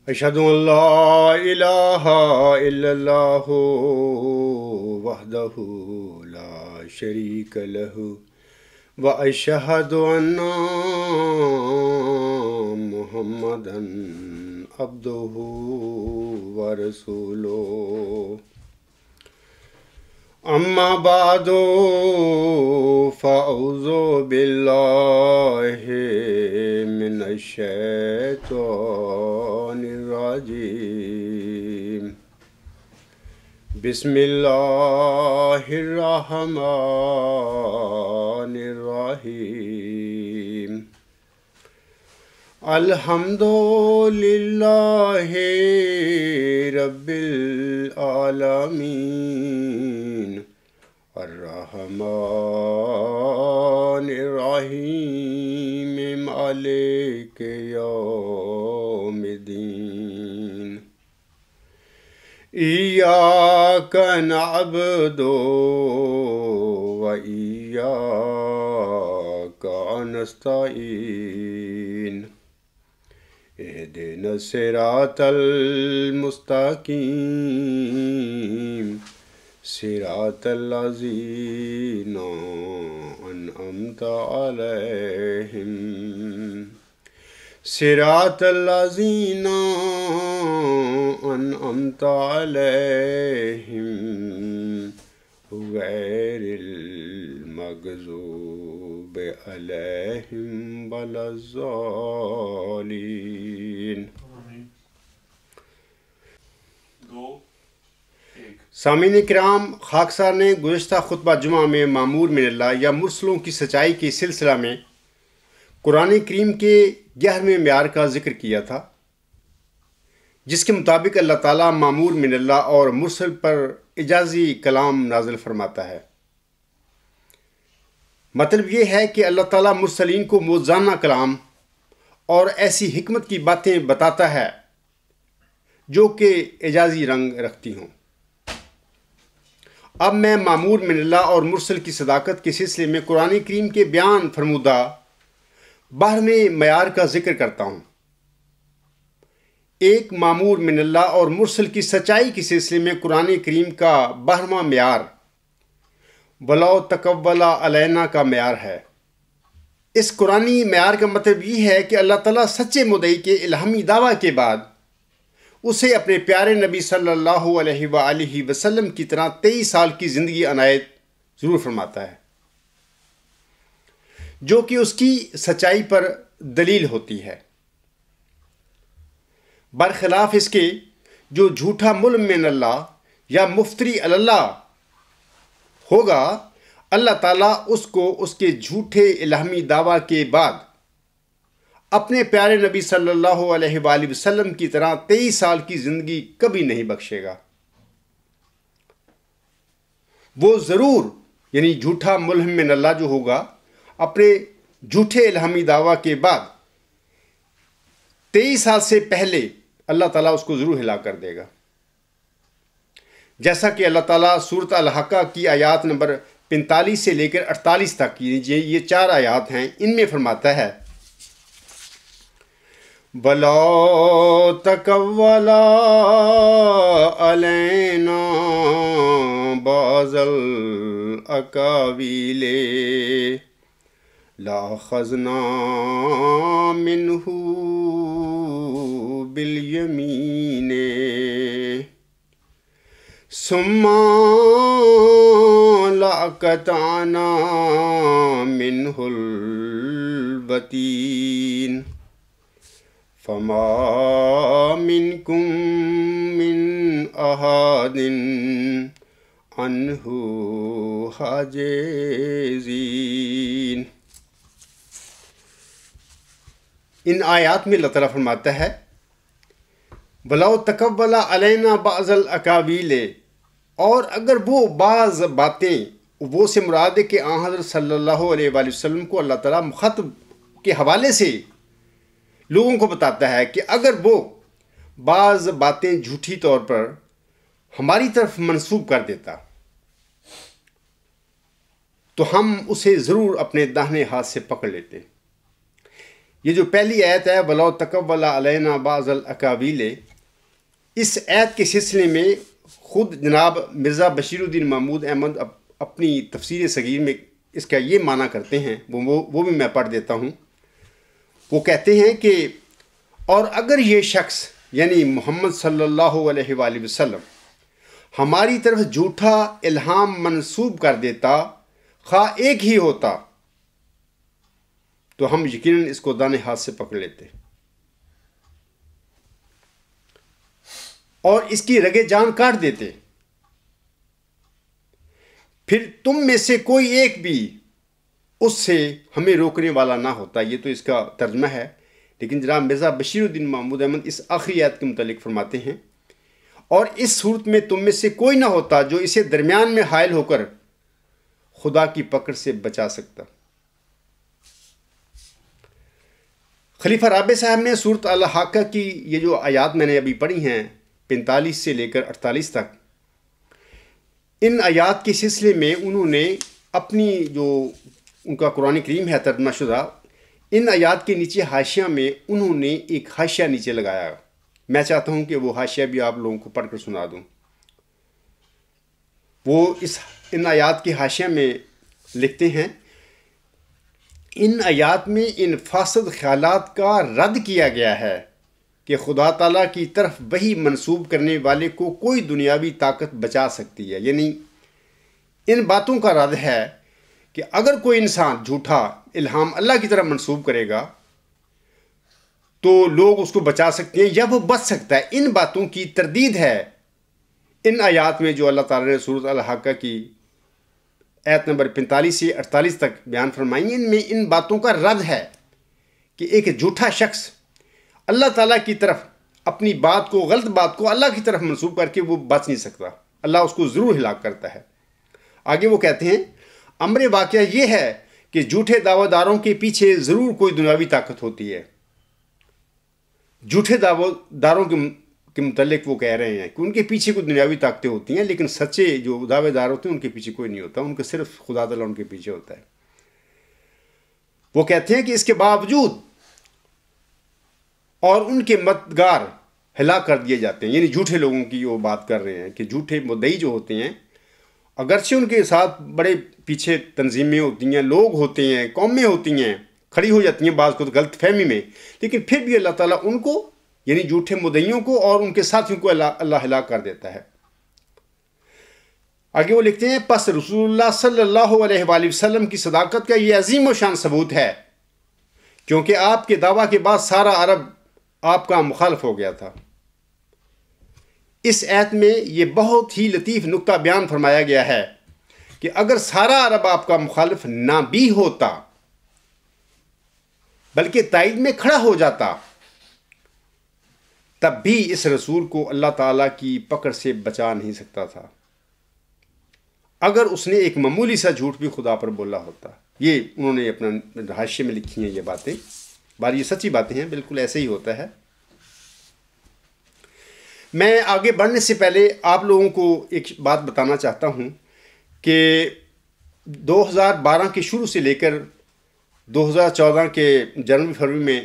اشہدو ان لا الہ الا اللہ وحدہ لا شریک لہ واشہد ان محمدا عبدہ ورسولہ اما بعد فاعوذ باللہ من الشیطان الرجیم بسم اللہ الرحمن الرحیم الحمد للہ رب العالمین الرحمن الرحیم مالک یوم الدین ایاک نعبد و ایاک نستعین اہدنا الصراط المستقیم صراط الذین انعمت علیہم صراط الذین انعمت علیہم غیر المغضوب علیہم ولا الضالین۔ سامعین کرام، خاکسار نے گزشتہ خطبہ جمعہ میں مامور من اللہ یا مرسلوں کی سچائی کے سلسلہ میں قرآن کریم کے 11ویں معیار کا ذکر کیا تھا، جس کے مطابق اللہ تعالیٰ مامور من اللہ اور مرسل پر اعجازی کلام نازل فرماتا ہے۔ مطلب یہ ہے کہ اللہ تعالیٰ مرسلین کو موزانہ کلام اور ایسی حکمت کی باتیں بتاتا ہے جو کہ اعجازی رنگ رکھتی ہوں۔ اب میں مامور من اللہ اور مرسل کی صداقت کے سلسلے میں قرآن کریم کے بیان فرمودہ 12ویں معیار کا ذکر کرتا ہوں۔ ایک مامور من اللہ اور مرسل کی سچائی کے سلسلے میں قرآن کریم کا 12واں معیار وَلَوْ تَقَوَّلَ عَلَيْنَا کا معیار ہے۔ اس قرآنی معیار کا مطلب یہ ہے کہ اللہ تعالیٰ سچے مدعی کے الہامی دعویٰ کے بعد اسے اپنے پیارے نبی صلی اللہ علیہ وآلہ وسلم کی طرح 23 سال کی زندگی عنایت ضرور فرماتا ہے، جو کہ اس کی سچائی پر دلیل ہوتی ہے، برخلاف اس کے جو جھوٹا ملم من اللہ یا مفتری علی اللہ ہوگا، اللہ تعالیٰ اس کو اس کے جھوٹے الہامی دعویٰ کے بعد اپنے پیارے نبی صلی اللہ علیہ وآلہ وسلم کی طرح 23 سال کی زندگی کبھی نہیں بخشے گا۔ وہ ضرور یعنی جھوٹا ملہم من اللہ جو ہوگا، اپنے جھوٹے الہامی دعویٰ کے بعد 23 سال سے پہلے اللہ تعالیٰ اس کو ضرور ہلاک کر دے گا، جیسا کہ اللہ تعالیٰ سورۃ الحاقہ کی آیات نمبر 45 سے لے کر 48 تک یہ 4 آیات ہیں، ان میں فرماتا ہے وَلَوْ تَقَوَّلَ عَلَيْنَا بَعْضَ الْأَقَاوِيلِ لَأَخَذْنَا مِنْهُ بِالْيَمِينِ ثُمَّ لَأَقْطَعْنَا مِنْهُ الْوَتِينَ فَمَا مِنْكُمْ مِنْ أَحَدٍ عَنْهُ حَاجِزِينَ۔ ان آیات میں اللہ تعالیٰ فرماتا ہے وَلَوْ تَقَوَّلَ عَلَيْنَا بَعْضَ الْأَقَاوِيلِ، اور اگر وہ بعض باتیں، وہ سے مراد ہے کہ آن حضرت صلی اللہ علیہ وآلہ وسلم کو اللہ تعالیٰ مخاطب کے حوالے سے لوگوں کو بتاتا ہے کہ اگر وہ بعض باتیں جھوٹی طور پر ہماری طرف منسوب کر دیتا تو ہم اسے ضرور اپنے داہنے ہاتھ سے پکڑ لیتے۔ یہ جو پہلی آیت ہے وَلَوْ تَقَوَّلَ عَلَيْنَا بَعْضَ الْأَقَاوِيلِ، اس آیت کے سلسلے میں خود جناب مرزا بشیر الدین محمود احمد اپنی تفسیر صغیر میں اس کا یہ معنی کرتے ہیں، وہ بھی میں پڑھ دیتا ہوں۔ وہ کہتے ہیں کہ اور اگر یہ شخص یعنی محمد صلی اللہ علیہ وآلہ وسلم ہماری طرف جھوٹا الہام منسوب کر دیتا، خواہ ایک ہی ہوتا، تو ہم یقیناً اس کو دانے ہاتھ سے پکڑ لیتے اور اس کی رگے جان کاٹ دیتے، پھر تم میں سے کوئی ایک بھی اس سے ہمیں روکنے والا نہ ہوتا۔ یہ تو اس کا ترجمہ ہے، لیکن جناب مرزا بشیر الدین محمود احمد اس آخری آیت کے متعلق فرماتے ہیں اور اس صورت میں تم میں سے کوئی نہ ہوتا جو اسے درمیان میں حائل ہو کر خدا کی پکڑ سے بچا سکتا۔ خلیفہ رابع صاحب نے سورۃ الحاقہ کی یہ جو آیات میں نے ابھی پڑھی ہیں 45 سے لے کر 48 تک، ان آیات کے سلسلے میں انہوں نے اپنی جو ان کا قرآن کریم ہے ترجمہ شدہ، ان آیات کے نیچے حاشیہ میں انہوں نے ایک حاشیہ نیچے لگایا۔ میں چاہتا ہوں کہ وہ حاشیہ بھی آپ لوگوں کو پڑھ کر سنا دوں۔ وہ ان آیات کے حاشیہ میں لکھتے ہیں، ان آیات میں ان فاسد خیالات کا رد کیا گیا ہے کہ خدا تعالیٰ کی طرف وحی منسوب کرنے والے کو کوئی دنیاوی طاقت بچا سکتی ہے۔ یعنی ان باتوں کا رد ہے کہ اگر کوئی انسان جھوٹا الہام اللہ کی طرف منسوب کرے گا تو لوگ اس کو بچا سکتے ہیں یا وہ بچ سکتا ہے۔ ان باتوں کی تردید ہے ان آیات میں جو اللہ تعالیٰ نے سورۃ الحاقہ کی آیت نمبر 45 سے 48 تک بیان فرمائی۔ ان میں ان باتوں کا رد ہے کہ ایک جھوٹا شخص اللہ تعالیٰ کی طرف اپنی بات کو، غلط بات کو اللہ کی طرف منسوب کر کے وہ بچ نہیں سکتا، اللہ اس کو ضرور ہلاک کرتا ہے۔ آگے وہ کہتے ہیں امر واقعہ یہ ہے کہ جھوٹے دعویٰ داروں کے پیچھے ضرور کوئی دنیاوی طاقت ہوتی ہے۔ جھوٹے دعویٰ داروں کے متعلق وہ کہہ رہے ہیں کہ ان کے پیچھے کوئی دنیاوی طاقتیں ہوتی ہیں، لیکن سچے جو دعوے دار ہوتے ہیں ان کے پیچھے کوئی نہیں ہوتا، ان کے صرف خدا تعالیٰ ان کے پیچھے ہوتا ہے۔ وہ کہتے ہیں کہ اس کے باوجود اور ان کے مددگار ہلاک کر دیے جاتے ہیں۔ یعنی جھوٹے لوگوں کی وہ بات کر رہے ہیں کہ جھوٹے مدعی جو ہوتے ہیں، اگرچہ ان کے ساتھ بڑے پیچھے تنظیمیں ہوتی ہیں، لوگ ہوتے ہیں، قومیں ہوتی ہیں، کھڑی ہو جاتی ہیں بعض کو غلط فہمی میں، لیکن پھر بھی اللہ تعالیٰ ان کو یعنی جھوٹے مدعیوں کو اور ان کے ساتھیوں کو اللہ ہلاک کر دیتا ہے۔ آگے وہ لکھتے ہیں پس رسول اللہ صلی اللہ علیہ وآلہ وسلم کی صداقت کا یہ عظیم و شان ثبوت ہے، کیونکہ آپ کے دعویٰ کے بعد سارا عرب آپ کا مخالف ہو گیا تھا۔ اس آیت میں یہ بہت ہی لطیف نکتہ بیان فرمایا گیا ہے کہ اگر سارا عرب آپ کا مخالف نہ بھی ہوتا بلکہ تائید میں کھڑا ہو جاتا، تب بھی اس رسول کو اللہ تعالیٰ کی پکڑ سے بچا نہیں سکتا تھا، اگر اس نے ایک معمولی سا جھوٹ بھی خدا پر بولا ہوتا۔ یہ انہوں نے اپنا حاشیے میں لکھی ہیں یہ باتیں، یہ سچی باتیں ہیں، بالکل ایسے ہی ہوتا ہے۔ میں آگے بڑھنے سے پہلے آپ لوگوں کو ایک بات بتانا چاہتا ہوں کہ 2012 کے شروع سے لے کر 2014 کے جنوری فروری میں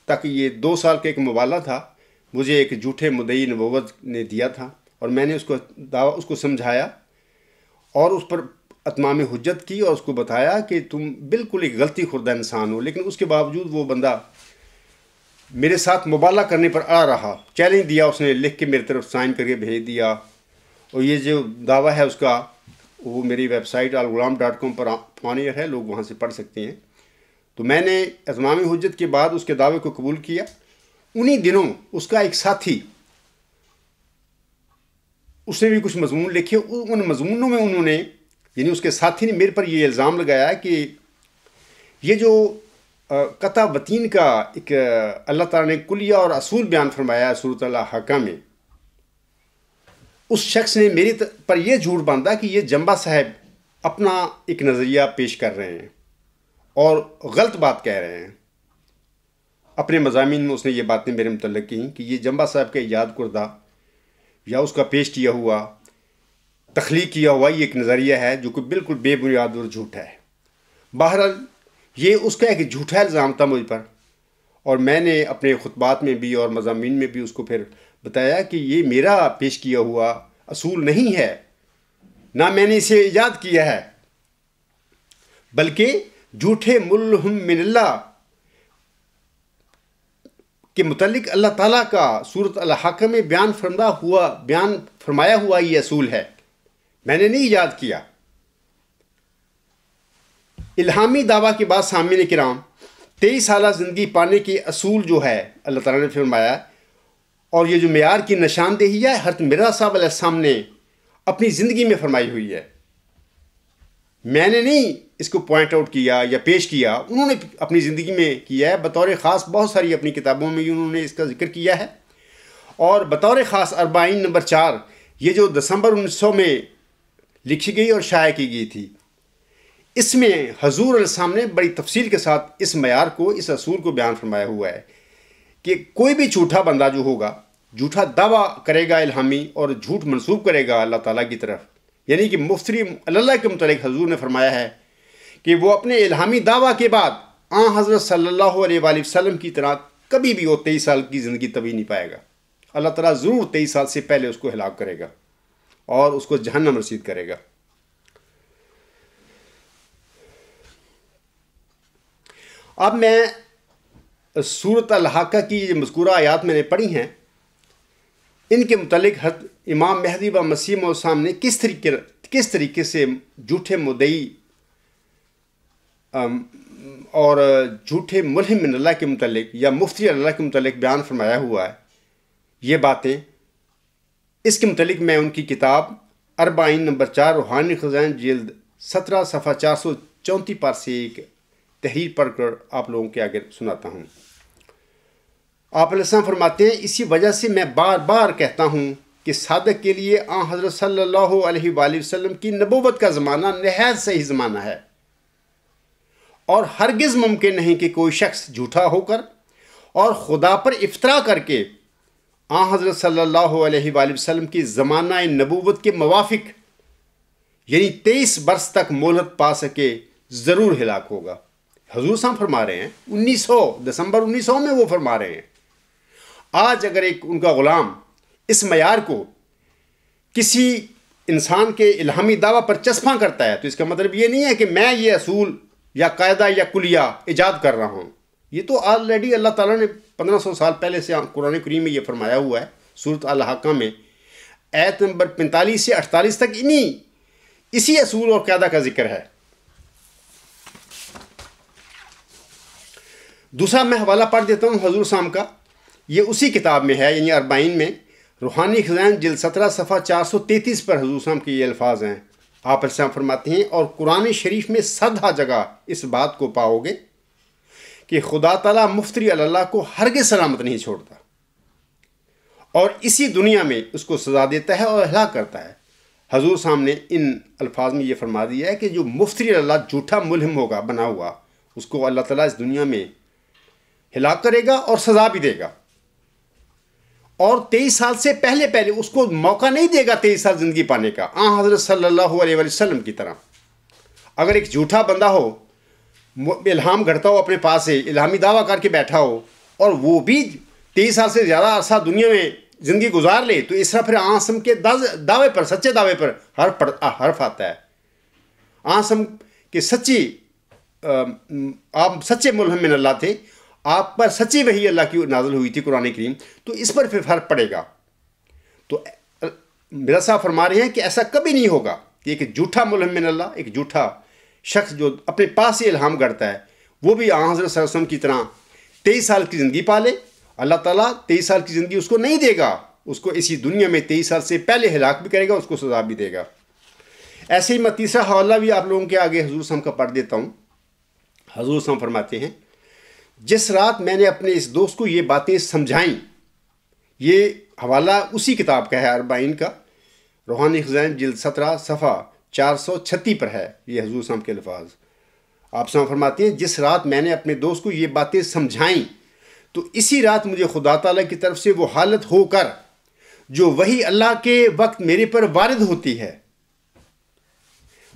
تک یہ 2 سال کا ایک مبالغہ تھا، مجھے ایک جھوٹے مدعی نبوت نے دیا تھا اور میں نے اس کو سمجھایا اور اس پر اتمام حجت کی اور اس کو بتایا کہ تم بالکل ایک غلطی خوردہ انسان ہو، لیکن اس کے باوجود وہ بندہ میرے ساتھ مبالغہ کرنے پر آ رہا۔ چیلنج دیا اس نے، لکھ کے میری طرف سائن کر کے بھیج دیا، اور یہ جو دعویٰ ہے اس کا وہ میری ویب سائٹ alghulam.com پر آنیئر ہے، لوگ وہاں سے پڑھ سکتے ہیں۔ تو میں نے اتمام حجت کے بعد اس کے دعوے کو قبول کیا۔ انہی دنوں اس کا ایک ساتھی، اس نے بھی کچھ مضمون لکھے، ان مضمونوں میں انہوں نے یعنی اس کے ساتھی نے میرے پر یہ الزام لگایا کہ یہ جو قطع وطین کا ایک اللہ تعالیٰ نے کلیہ اور اصول بیان فرمایا ہے سورۃ الحاقہ میں، اس شخص نے میری پر یہ جھوٹ باندھا کہ یہ جنبہ صاحب اپنا ایک نظریہ پیش کر رہے ہیں اور غلط بات کہہ رہے ہیں۔ اپنے مضامین میں اس نے یہ باتیں میرے متعلق کی کہ یہ جنبہ صاحب کا ایجاد کردہ یا اس کا پیش کیا ہوا، تخلیق کیا ہوا یہ ایک نظریہ ہے جو کہ بالکل بے بنیاد اور جھوٹ ہے۔ بہرحال یہ اس کا ایک جھوٹا الزام تھا مجھ پر، اور میں نے اپنے خطبات میں بھی اور مضامین میں بھی اس کو پھر بتایا کہ یہ میرا پیش کیا ہوا اصول نہیں ہے، نہ میں نے اسے ایجاد کیا ہے، بلکہ جھوٹے ملہم من اللہ کے متعلق اللہ تعالیٰ کا سورۃ الحاقہ میں بیان فرمایا ہوا یہ اصول ہے، میں نے نہیں ایجاد کیا۔ الہامی دعویٰ کے بعد سامعین کرام 23 سالہ زندگی پانے کے اصول جو ہے اللہ تعالیٰ نے فرمایا، اور یہ جو معیار کی نشاندہی ہے حضرت مرزا صاحب علیہ السلام نے اپنی زندگی میں فرمائی ہوئی ہے۔ میں نے نہیں اس کو پوائنٹ آؤٹ کیا یا پیش کیا، انہوں نے اپنی زندگی میں کیا ہے، بطور خاص بہت ساری اپنی کتابوں میں انہوں نے اس کا ذکر کیا ہے، اور بطور خاص 40 نمبر 4 یہ جو دسمبر 1900 میں لکھی گئی اور شائع کی گئی تھی، اس میں حضور علیہ السلام نے بڑی تفصیل کے ساتھ اس معیار کو، اس اصول کو بیان فرمایا ہوا ہے کہ کوئی بھی جھوٹا بندہ جو ہوگا، جھوٹا دعویٰ کرے گا الہامی اور جھوٹ منسوب کرے گا اللہ تعالیٰ کی طرف، یعنی کہ مفتری اللہ کے متعلق حضور نے فرمایا ہے کہ وہ اپنے الہامی دعویٰ کے بعد حضرت صلی اللہ علیہ وآلہ وسلم کی طرح کبھی بھی وہ 23 سال کی زندگی طویل نہیں پائے گا۔ اللہ تعالیٰ ضرور 23 سال سے پہلے اس کو ہلاک کرے گا اور اس کو جہنم رسید کرے گا۔ اب میں سورۃ الحاقہ کی یہ مذکورہ آیات میں نے پڑھی ہیں، ان کے متعلق امام مہدی و مسیح موعود السلام نے کس طریقے سے جھوٹے مدعی اور جھوٹے ملہم من اللہ کے متعلق یا مفتی اللہ کے متعلق بیان فرمایا ہوا ہے، یہ باتیں اس کے متعلق میں ان کی کتاب 40 نمبر 4 روحانی خزائن جلد 17 صفحہ 434 پر سے ایک تحریر پڑھ کر آپ لوگوں کے آگے سناتا ہوں۔ آپ علیہ السلام فرماتے ہیں، اسی وجہ سے میں بار بار کہتا ہوں کہ صادق کے لیے حضرت صلی اللہ علیہ وآلہ وسلم کی نبوت کا زمانہ نہایت صحیح زمانہ ہے، اور ہرگز ممکن نہیں کہ کوئی شخص جھوٹا ہو کر اور خدا پر افترا کر کے حضرت صلی اللہ علیہ وآلہ وسلم کی زمانہ نبوت کے موافق یعنی 23 برس تک مہلت پا سکے، ضرور ہلاک ہوگا۔ حضور صاحب فرما رہے ہیں دسمبر 1900 میں وہ فرما رہے ہیں۔ آج اگر ایک ان کا غلام اس معیار کو کسی انسان کے الہامی دعویٰ پر چسپاں کرتا ہے تو اس کا مطلب یہ نہیں ہے کہ میں یہ اصول یا قاعدہ یا کلیہ ایجاد کر رہا ہوں، یہ تو آلریڈی اللہ تعالیٰ نے 1500 سال پہلے سے قرآن کریم میں یہ فرمایا ہوا ہے۔ سورۃ الحاقہ میں آیت نمبر 45 سے 48 تک اسی اصول اور قاعدہ کا ذکر ہے۔ دوسرا میں حوالہ پڑھ دیتا ہوں حضور صاحب کا، یہ اسی کتاب میں ہے، یعنی 40 میں روحانی خزائن جلد 17 صفحہ 433 پر حضور صاحب کے یہ الفاظ ہیں۔ آپ علیہ السلام فرماتے ہیں، اور قرآن شریف میں 100 جگہ اس بات کو پاؤ گے کہ خدا تعالیٰ مفتری اللہ کو ہرگز سلامت نہیں چھوڑتا، اور اسی دنیا میں اس کو سزا دیتا ہے اور ہلاک کرتا ہے۔ حضور صاحب نے ان الفاظ میں یہ فرما دیا ہے کہ جو مفتری اللہ جھوٹا ملہم ہوگا بنا ہوا، اس کو اللہ تعالیٰ اس دنیا میں ہلاک کرے گا اور سزا بھی دے گا، اور 23 سال سے پہلے اس کو موقع نہیں دے گا 23 سال زندگی پانے کا، حضرت صلی اللہ علیہ وسلم کی طرح۔ اگر ایک جھوٹا بندہ ہو، الہام گھڑتا ہو اپنے پاس سے، الہامی دعویٰ کر کے بیٹھا ہو، اور وہ بھی 23 سال سے زیادہ عرصہ دنیا میں زندگی گزار لے، تو اس طرح پھر آسم کے دعوے پر، سچے دعوے پر حرف آتا ہے۔ آسم کے آپ سچے ملہم من اللہ تھے، آپ پر سچی وحی اللہ کی نازل ہوئی تھی قرآن کریم، تو اس پر پھر فرق پڑے گا۔ تو مرزا صاحب فرما رہے ہیں کہ ایسا کبھی نہیں ہوگا کہ ایک جھوٹا ملہم من اللہ، ایک جھوٹا شخص جو اپنے پاس سے الہام گڑتا ہے، وہ بھی حضرت صلی اللہ علیہ وسلم کی طرح 23 سال کی زندگی پالے۔ اللہ تعالیٰ 23 سال کی زندگی اس کو نہیں دے گا، اس کو اسی دنیا میں 23 سال سے پہلے ہلاک بھی کرے گا، اس کو سزا بھی دے گا۔ ایسے ہی میں تیسرا حوالہ بھی آپ لوگوں کے آگے حضور صاحب کا پڑھ دیتا ہوں۔ حضور صاحب فرماتے ہیں، جس رات میں نے اپنے اس دوست کو یہ باتیں سمجھائیں، یہ حوالہ اسی کتاب کا ہے 40 کا، روحانی خزائن جلد 17 صفحہ 436 پر ہے یہ حضور صاحب کے الفاظ۔ آپ صاحب فرماتے ہیں، جس رات میں نے اپنے دوست کو یہ باتیں سمجھائیں تو اسی رات مجھے خدا تعالیٰ کی طرف سے وہ حالت ہو کر جو وہی اللہ کے وقت میرے پر وارد ہوتی ہے،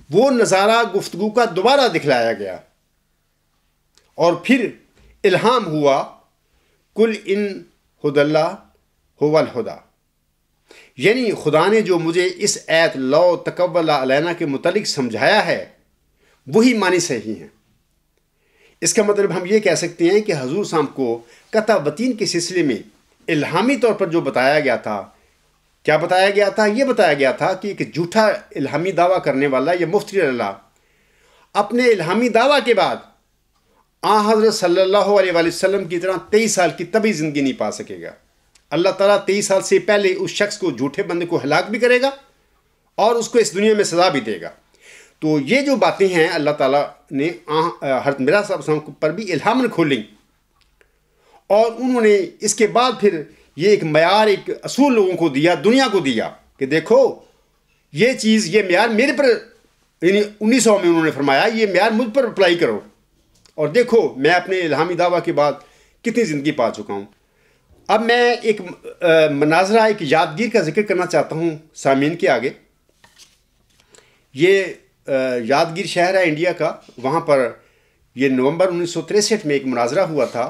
وہ نظارہ گفتگو کا دوبارہ دکھلایا گیا۔ اور پھر الہام ہوا کل ان ہد اللہ هو الہدا، یعنی خدا نے جو مجھے اس ایت لو تقبل علینا کے متعلق سمجھایا ہے وہی معنی صحیح ہیں۔ اس کا مطلب ہم یہ کہہ سکتے ہیں کہ حضور صاحب کو قطع بتین کے سلسلے میں الہامی طور پر جو بتایا گیا تھا، کیا بتایا گیا تھا؟ یہ بتایا گیا تھا کہ ایک جھوٹا الہامی دعویٰ کرنے والا یا مفتری اللہ اپنے الہامی دعویٰ کے بعد حضرت صلی اللہ علیہ وآلہ وسلم کی طرح 23 سال کی طبی زندگی نہیں پا سکے گا۔ اللہ تعالیٰ 23 سال سے پہلے اس شخص کو، جھوٹے بندے کو ہلاک بھی کرے گا اور اس کو اس دنیا میں سزا بھی دے گا۔ تو یہ جو باتیں ہیں اللہ تعالیٰ نے حضرت مرزا صاحب پر بھی الہاماً کھولیں، اور انہوں نے اس کے بعد پھر یہ ایک معیار، ایک اصول لوگوں کو دیا، دنیا کو دیا کہ دیکھو یہ چیز، یہ معیار میرے پر، یعنی 1900 میں انہوں نے فرمایا یہ معیار مجھ پر اپلائی کرو، اور دیکھو میں اپنے الہامی دعویٰ کے بعد کتنی زندگی پا چکا ہوں۔ اب میں ایک مناظرہ، ایک یادگیر کا ذکر کرنا چاہتا ہوں سامعین کے آگے۔ یہ یادگیر شہر ہے انڈیا کا، وہاں پر یہ نومبر 1963 میں ایک مناظرہ ہوا تھا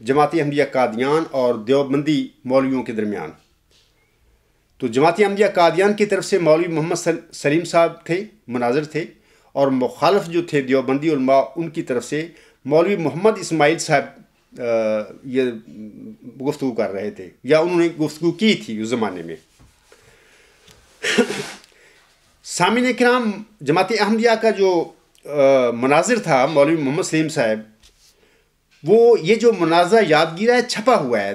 جماعت احمدیہ قادیان اور دیوبندی مولویوں کے درمیان۔ تو جماعت احمدیہ قادیان کی طرف سے مولوی محمد سلیم صاحب تھے، مناظر تھے، اور مخالف جو تھے دیوبندی علماء، ان کی طرف سے مولوی محمد اسماعیل صاحب یہ گفتگو کر رہے تھے، یا انہوں نے گفتگو کی تھی اس زمانے میں۔ سامعین کرام، جماعت احمدیہ کا جو مناظر تھا مولوی محمد سلیم صاحب، وہ یہ جو مناظرہ یادگیر ہے چھپا ہوا ہے،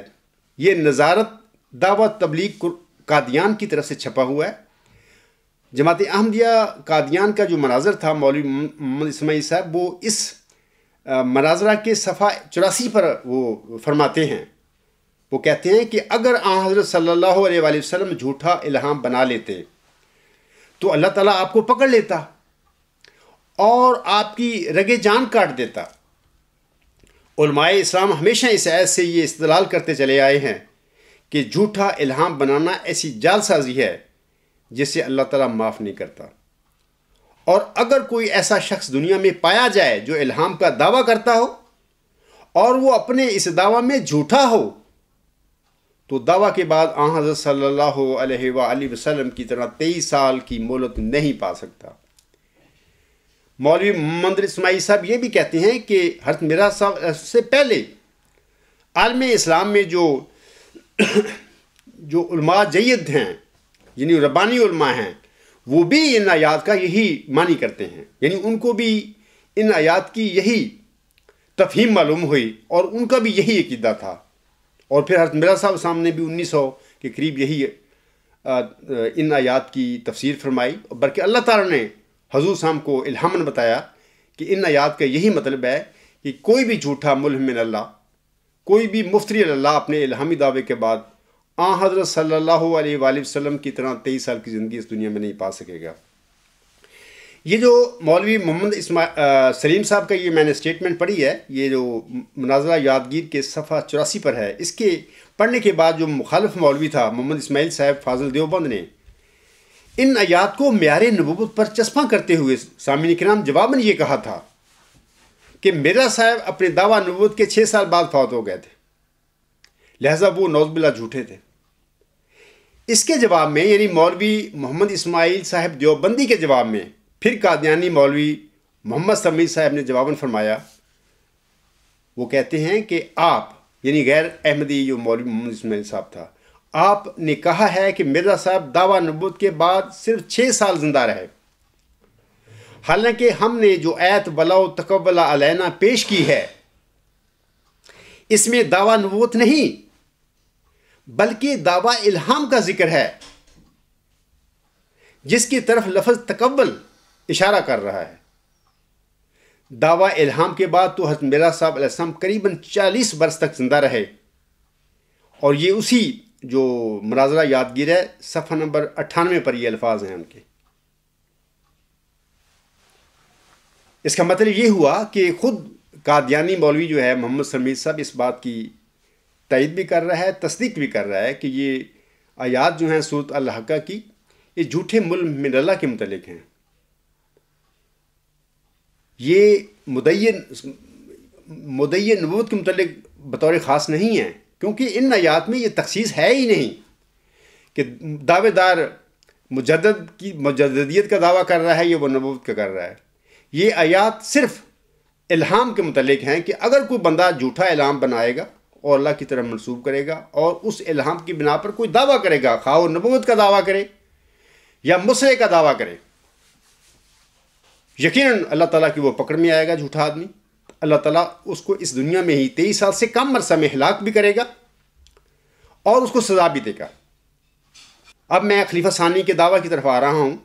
یہ نظارت دعوت تبلیغ قادیان کی طرف سے چھپا ہوا ہے۔ جماعت احمدیہ قادیان کا جو مناظر تھا مولوی محمد اسماعیل صاحب، وہ اس مناظرہ کے صفحہ 84 پر وہ فرماتے ہیں، وہ کہتے ہیں کہ اگر حضرت صلی اللہ علیہ وآلہ وسلم جھوٹا الہام بنا لیتے تو اللہ تعالیٰ آپ کو پکڑ لیتا اور آپ کی رگے جان کاٹ دیتا۔ علماء اسلام ہمیشہ اس آیت سے یہ استدلال کرتے چلے آئے ہیں کہ جھوٹا الہام بنانا ایسی جعل سازی ہے جسے اللہ تعالیٰ معاف نہیں کرتا، اور اگر کوئی ایسا شخص دنیا میں پایا جائے جو الہام کا دعویٰ کرتا ہو اور وہ اپنے اس دعویٰ میں جھوٹا ہو تو دعویٰ کے بعد حضرت صلی اللہ علیہ وآلہ وسلم کی طرح 23 سال کی مہلت نہیں پا سکتا۔ مولوی محمد اسماعیل صاحب یہ بھی کہتے ہیں کہ حضرت مرزا صاحب سے پہلے عالم اسلام میں جو علماء جید ہیں، یعنی ربانی علماء ہیں، وہ بھی ان آیات کا یہی معنی کرتے ہیں، یعنی ان کو بھی ان آیات کی یہی تفہیم معلوم ہوئی اور ان کا بھی یہی عقیدہ تھا۔ اور پھر حضرت مرزا صاحب سامنے بھی 1900 کے قریب یہی ان آیات کی تفسیر فرمائی، بلکہ اللہ تعالیٰ نے حضور صاحب کو الہاماً بتایا کہ ان آیات کا یہی مطلب ہے کہ کوئی بھی جھوٹا ملہم من اللہ، کوئی بھی مفتری اللہ اپنے الہامی دعوے کے بعد حضرت صلی اللہ علیہ وآلہ وسلم کی طرح 23 سال کی زندگی اس دنیا میں نہیں پا سکے گا۔ یہ جو مولوی محمد سلیم صاحب کا یہ میں نے اسٹیٹمنٹ پڑھی ہے، یہ جو مناظرہ یادگیر کے صفحہ 84 پر ہے، اس کے پڑھنے کے بعد جو مخالف مولوی تھا محمد اسماعیل صاحب فاضل دیوبند نے ان آیات کو معیار نبوت پر چسپاں کرتے ہوئے سامعین کرام جواباً یہ کہا تھا کہ مرزا صاحب اپنے دعویٰ نبوت کے 6 سال بعد فوت ہو گئے تھے، لہذا وہ نعوذ باللہ جھوٹے تھے۔ اس کے جواب میں، یعنی مولوی محمد اسماعیل صاحب دیوبندی کے جواب میں، پھر قادیانی مولوی محمد سمیع صاحب نے جواباً فرمایا، وہ کہتے ہیں کہ آپ، یعنی غیر احمدی جو مولوی محمد اسماعیل صاحب تھا، آپ نے کہا ہے کہ مرزا صاحب دعویٰ نبوت کے بعد صرف 6 سال زندہ رہے، حالانکہ ہم نے جو آیت وَلَوْ تَقَوَّلَ عَلَيْنَا پیش کی ہے اس میں دعویٰ نبوت نہیں بلکہ دعویٰ الہام کا ذکر ہے، جس کی طرف لفظ تقول اشارہ کر رہا ہے۔ دعویٰ الہام کے بعد تو حضرت مرزا صاحب علیہ السلام قریباً 40 برس تک زندہ رہے، اور یہ اسی جو مناظرہ یادگیر ہے صفحہ نمبر 98 پر یہ الفاظ ہیں ان کے۔ اس کا مطلب یہ ہوا کہ خود قادیانی مولوی جو ہے محمد سمیع صاحب اس بات کی تائید بھی کر رہا ہے، تصدیق بھی کر رہا ہے کہ یہ آیات جو ہیں سورۃ الحقہ کی، یہ جھوٹے ملہم من اللہ کے متعلق ہیں۔ یہ مدعی نبوت کے متعلق بطور خاص نہیں ہیں، کیونکہ ان آیات میں یہ تخصیص ہے ہی نہیں کہ دعوے دار مجددیت کا دعویٰ کر رہا ہے یا وہ نبوت کا کر رہا ہے۔ یہ آیات صرف الہام کے متعلق ہیں کہ اگر کوئی بندہ جھوٹا الہام بنائے گا اور اللہ کی طرف منسوب کرے گا اور اس الہام کی بنا پر کوئی دعویٰ کرے گا، خواہ وہ نبوت کا دعویٰ کرے یا مسئلے کا دعویٰ کرے، یقیناً اللہ تعالیٰ کی وہ پکڑ میں آئے گا جھوٹا آدمی۔ اللہ تعالیٰ اس کو اس دنیا میں ہی 23 سال سے کم عرصہ میں ہلاک بھی کرے گا اور اس کو سزا بھی دے گا۔ اب میں خلیفہ ثانی کے دعویٰ کی طرف آ رہا ہوں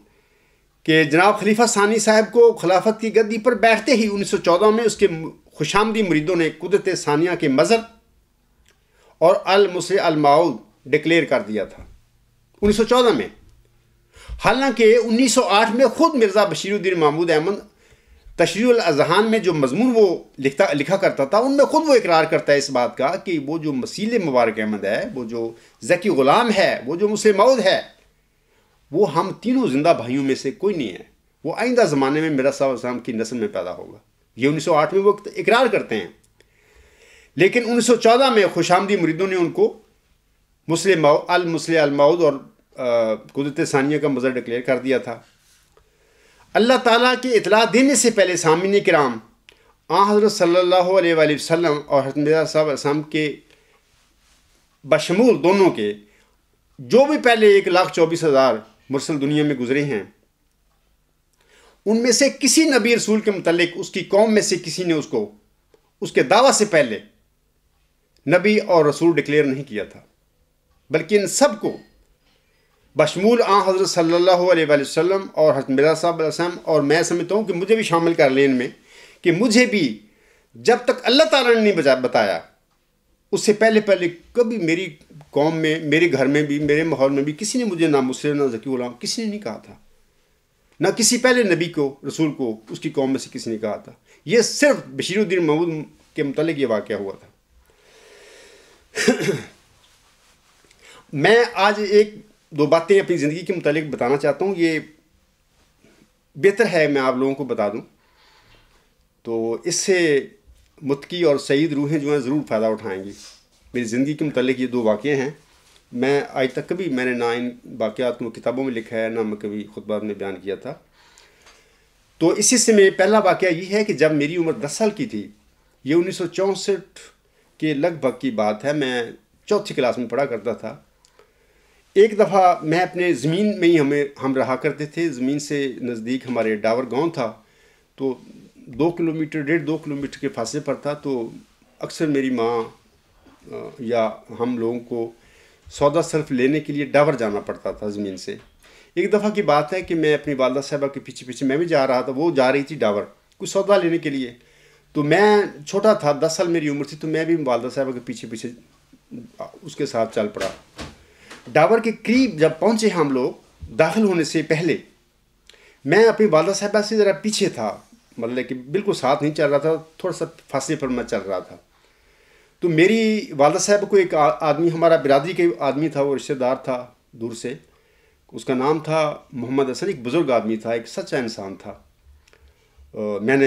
کہ جناب خلیفہ ثانی صاحب کو خلافت کی گدی پر بیٹھتے ہی 1914 میں اس کے خوشامدی مریدوں نے قدرت ثانیہ کے مظہر اور المسیح الموعود ڈکلیئر کر دیا تھا 1914 میں، حالانکہ 1908 میں خود مرزا بشیر الدین محمود احمد تشریح الاذہان میں جو مضمون وہ لکھا کرتا تھا، ان میں خود وہ اقرار کرتا ہے اس بات کا کہ وہ جو مسیل مبارک احمد ہے، وہ جو ذکی غلام ہے، وہ جو مسیح موعود ہے، وہ ہم تینوں زندہ بھائیوں میں سے کوئی نہیں ہے، وہ آئندہ زمانے میں مرزا صاحب السلام کی نسل میں پیدا ہوگا۔ یہ 1908 میں وہ اقرار کرتے ہیں، لیکن 1914 میں خوشامدی مریدوں نے ان کو المسیح الموعود اور قدرت ثانیہ کا مظہر ڈکلیئر کر دیا تھا۔ اللہ تعالیٰ کی اطلاع دینے سے پہلے سامعین کرام، حضرت صلی اللہ علیہ وآلہ وسلم اور حضرت مرزا صاحب السلام کے بشمول دونوں کے جو بھی پہلے 1,24,000 مرسل دنیا میں گزرے ہیں، ان میں سے کسی نبی رسول کے متعلق اس کی قوم میں سے کسی نے اس کے دعویٰ سے پہلے نبی اور رسول ڈکلیئر نہیں کیا تھا، بلکہ ان سب کو بشمول حضرت صلی اللہ علیہ وآلہ وسلم اور حضرت مرزا صاحب علیہ وسلم، اور میں سمجھتا ہوں کہ مجھے بھی شامل کر لیں ان میں، کہ مجھے بھی جب تک اللہ تعالیٰ نے نہیں بتایا، اس سے پہلے کبھی میری قوم میں، میرے گھر میں بھی، میرے ماحول میں بھی کسی نے مجھے نہ مسیح نہ ذکی غلام کسی نے نہیں کہا تھا، نہ کسی پہلے نبی کو، رسول کو اس کی قوم میں سے کسی نے کہا تھا۔ یہ صرف بشیر الدین محمود کے متعلق یہ واقعہ ہوا تھا۔ میں آج 1-2 باتیں اپنی زندگی کے متعلق بتانا چاہتا ہوں، یہ بہتر ہے میں آپ لوگوں کو بتا دوں، تو اس سے متقی اور سعید روحیں جو ہیں ضرور فائدہ اٹھائیں گی۔ میری زندگی کے متعلق یہ 2 واقعے ہیں، میں آج تک کبھی میں نے نہ ان واقعات کو کتابوں میں لکھا ہے، نہ میں کبھی خطبات میں بیان کیا تھا۔ تو اسی سے میں پہلا واقعہ یہ ہے کہ جب میری عمر 10 سال کی تھی، یہ 1964 کے لگ بھگ کی بات ہے، میں 4تھی کلاس میں پڑھا کرتا تھا۔ ایک دفعہ میں اپنے زمین میں ہی ہم رہا کرتے تھے، زمین سے نزدیک ہمارے ڈاور گاؤں تھا، تو 2 کلومیٹر 1.5-2 کلومیٹر کے فاصلے پر تھا، تو اکثر میری ماں یا ہم لوگوں کو سودا صرف لینے کے لیے ڈاور جانا پڑتا تھا زمین سے۔ ایک دفعہ کی بات ہے کہ میں اپنی والدہ صاحبہ کے پیچھے پیچھے میں بھی جا رہا تھا، وہ جا رہی تھی ڈاور کچھ سودا لینے کے لیے، تو میں چھوٹا تھا، 10 سال میری عمر تھی، تو میں بھی والدہ صاحبہ کے پیچھے پیچھے اس کے ساتھ چل پڑا۔ ڈاور کے قریب جب پہنچے ہم لوگ، داخل ہونے سے پہلے میں اپنی والدہ صاحبہ سے ذرا پیچھے تھا، مطلب کہ بالکل ساتھ نہیں چل رہا تھا، تھوڑا سا فاصلے پر میں چل رہا تھا۔ تو میری والدہ صاحب کو ایک آدمی، ہمارا برادری کے آدمی تھا، وہ رشتہ دار تھا دور سے، اس کا نام تھا محمد حسن، ایک بزرگ آدمی تھا، ایک سچا انسان تھا۔ میں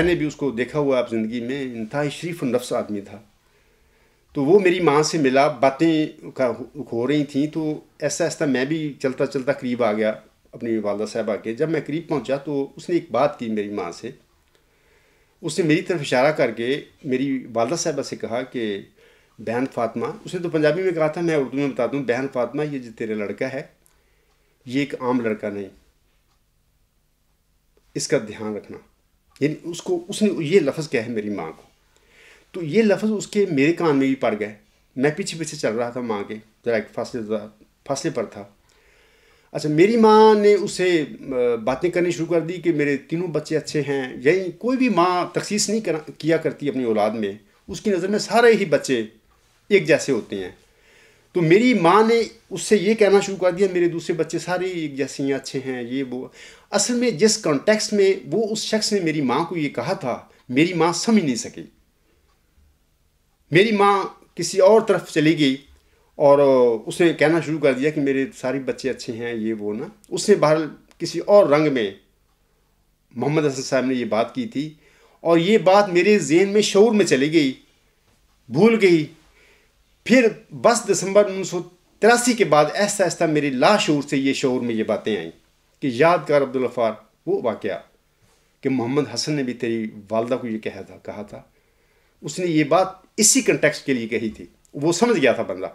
نے بھی اس کو دیکھا ہوا اب زندگی میں، انتہائی شریف النفس آدمی تھا۔ تو وہ میری ماں سے ملا، باتیں ہو رہی تھیں، تو ایسا ایسا میں بھی چلتا چلتا قریب آ گیا اپنی والدہ صاحبہ کے۔ جب میں قریب پہنچا تو اس نے ایک بات کی میری ماں سے، اس نے میری طرف اشارہ کر کے میری والدہ صاحبہ سے کہا کہ بہن فاطمہ، اس نے تو پنجابی میں کہا تھا، میں اردو میں بتا دوں، بہن فاطمہ یہ جو تیرا لڑکا ہے یہ ایک عام لڑکا نہیں، اس کا دھیان رکھنا۔ یعنی اس نے یہ لفظ کہا ہے میری ماں کو، تو یہ لفظ اس کے میرے کان میں بھی پڑ گئے۔ میں پیچھے پیچھے چل رہا تھا ماں کے، ذرا ایک فاصلے پر تھا۔ اچھا، میری ماں نے اسے باتیں کرنی شروع کر دی کہ میرے تینوں بچے اچھے ہیں، یعنی کوئی بھی ماں تخصیص نہیں کیا کرتی اپنی اولاد میں، اس کی نظر میں سارے ہی بچے ایک جیسے ہوتے ہیں۔ تو میری ماں نے اس سے یہ کہنا شروع کر دیا میرے دوسرے بچے سارے ایک جیسے ہیں، اچھے ہیں، یہ وہ۔ اصل میں جس کانٹیکسٹ میں وہ اس شخص نے میری ماں کو یہ کہا تھا، میری ماں سمجھ نہیں سکی۔ میری ماں کسی اور طرف چلی گئی اور اس نے کہنا شروع کر دیا کہ میرے سارے بچے اچھے ہیں، یہ وہ نا۔ اس نے بہرحال کسی اور رنگ میں محمد حسن صاحب نے یہ بات کی تھی، اور یہ بات میرے ذہن میں شعور میں چلی گئی، بھول گئی. پھر 10 دسمبر 1983 کے بعد ایسا ایسا میری لاشعور سے یہ شعور میں یہ باتیں آئیں کہ یاد کر عبدالغفار وہ واقعہ کہ محمد حسن نے بھی تیری والدہ کو یہ کہا تھا. اس نے یہ بات اسی کنٹیکسٹ کے لیے کہی تھی، وہ سمجھ گیا تھا بندہ.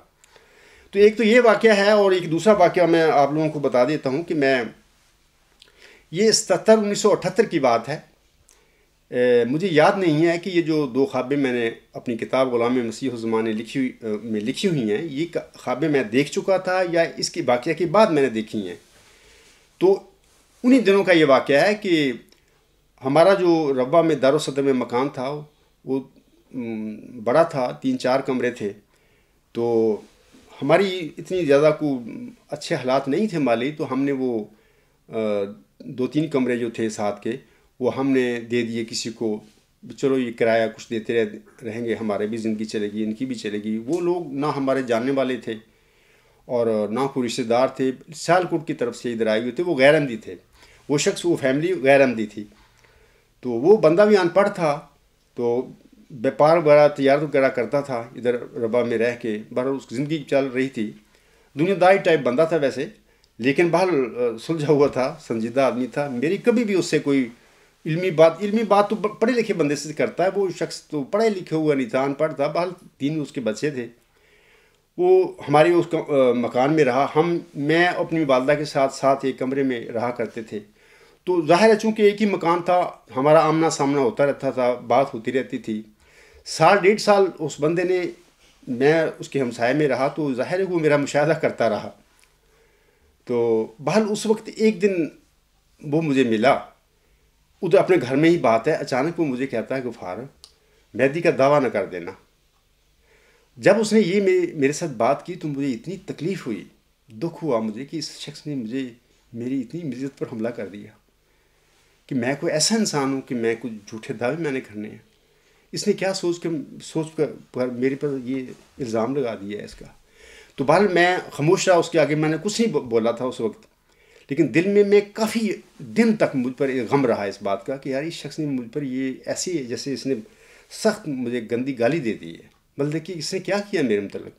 تو ایک تو یہ واقعہ ہے، اور ایک دوسرا واقعہ میں آپ لوگوں کو بتا دیتا ہوں کہ یہ 1978 کی بات ہے. مجھے یاد نہیں ہے کہ یہ جو 2 خوابیں میں نے اپنی کتاب غلام مسیح الزمان میں لکھی ہوئی ہیں، یہ خوابیں میں دیکھ چکا تھا یا اس کی واقعہ کے بعد میں نے دیکھی ہیں. تو انہی دنوں کا یہ واقعہ ہے کہ ہمارا جو ربوہ میں دارالصدر میں مکان تھا وہ بڑا تھا، 3-4 کمرے تھے. تو ہماری اتنی زیادہ اچھے حالات نہیں تھے مالی، تو ہم نے وہ 2-3 کمرے جو تھے ساتھ کے وہ ہم نے دے دیے کسی کو. چلو یہ کرایہ کچھ دیتے رہیں گے، ہمارے بھی زندگی چلے گی، ان کی بھی چلے گی. وہ لوگ نہ ہمارے جاننے والے تھے اور نہ کوئی رشتہ دار تھے، سیالکوٹ کی طرف سے ادھر آئے ہوئے تھے. وہ غیر احمدی تھے، وہ شخص، وہ فیملی غیر احمدی تھی. تو وہ بندہ بھی ان پڑھ تھا، تو بیپار وغیرہ تجارت وغیرہ کرتا تھا ادھر ربا میں رہ کے. بہرحال اس کی زندگی چل رہی تھی. دنیا داری ٹائپ بندہ تھا ویسے، لیکن بہرحال سلجھا ہوا تھا، سنجیدہ آدمی تھا. میری کبھی بھی اس سے کوئی علمی بات تو پڑھے لکھے بندے سے کرتا ہے. وہ شخص تو پڑھے لکھے ہوا نہیں تھا، ان پڑھ تھا. بہرحال 3 اس کے بچے تھے. وہ ہماری اس مکان میں رہا. میں اپنی والدہ کے ساتھ ایک کمرے میں رہا کرتے تھے. تو ظاہر ہے چونکہ ایک ہی مکان تھا، ہمارا آمنا سامنا ہوتا رہتا تھا، بات ہوتی رہتی تھی. 1.5 سال اس بندے نے، میں اس کے ہمسائے میں رہا، تو ظاہر ہے وہ میرا مشاہدہ کرتا رہا. تو بہرحال اس وقت ایک دن وہ مجھے ملا، ادھر اپنے گھر میں ہی بات ہے. اچانک وہ مجھے کہتا ہے غفار مہدی کا دعویٰ نہ کر دینا. جب اس نے یہ میرے ساتھ بات کی تو مجھے اتنی تکلیف ہوئی، دکھ ہوا مجھے کہ اس شخص نے میری اتنی عزت پر حملہ کر دیا کہ میں کوئی ایسا انسان ہوں کہ میں کچھ جھوٹے دعوے میں نے کرنے ہیں. اس نے کیا سوچ کر میرے پر یہ الزام لگا دیا ہے اس کا. تو بہرحال میں خاموش رہا، اس کے آگے میں نے کچھ نہیں بولا تھا اس وقت. لیکن دل میں کافی دن تک مجھ پر غم رہا اس بات کا کہ یار اس شخص نے مجھ پر یہ ایسی، جیسے اس نے سخت مجھے گندی گالی دے دی ہے. بلکہ کہ اس نے کیا کیا میرے متعلق،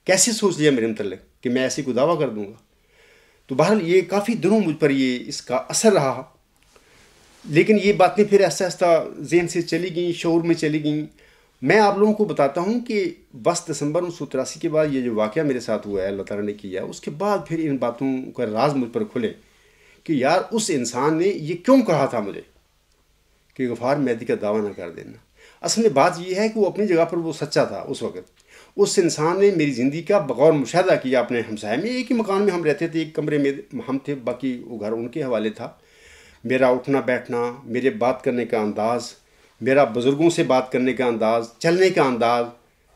کیسے سوچ لیا میرے متعلق کہ میں ایسی کو دعویٰ کر دوں گا. تو بہرحال یہ کافی دنوں مجھ پر اس کا اثر رہا. لیکن یہ باتیں پھر ایسا ایسا ذہن سے چلی گئیں، شعور میں چلی گئیں. میں آپ لوگوں کو بتاتا ہوں کہ 10 دسمبر 1983 کے بعد یہ جو واقعہ میرے ساتھ ہوا ہے، اللہ تعالیٰ نے کیا، اس کے بعد پھر ان باتوں کا راز مجھ پر کھلے کہ یار اس انسان نے یہ کیوں کہا تھا مجھے کہ غفار مہدی کا دعویٰ نہ کر دینا. اصل میں بات یہ ہے کہ وہ اپنی جگہ پر وہ سچا تھا. اس وقت اس انسان نے میری زندگی کا بغور مشاہدہ کیا اپنے ہمسائے میں. ایک ہی مکان میں ہم رہتے تھے، ایک کمرے میں ہم تھے، باقی وہ گھر ان کے حوالے تھا. میرا اٹھنا بیٹھنا، میرے بات کرنے کا انداز، میرا بزرگوں سے بات کرنے کا انداز، چلنے کا انداز.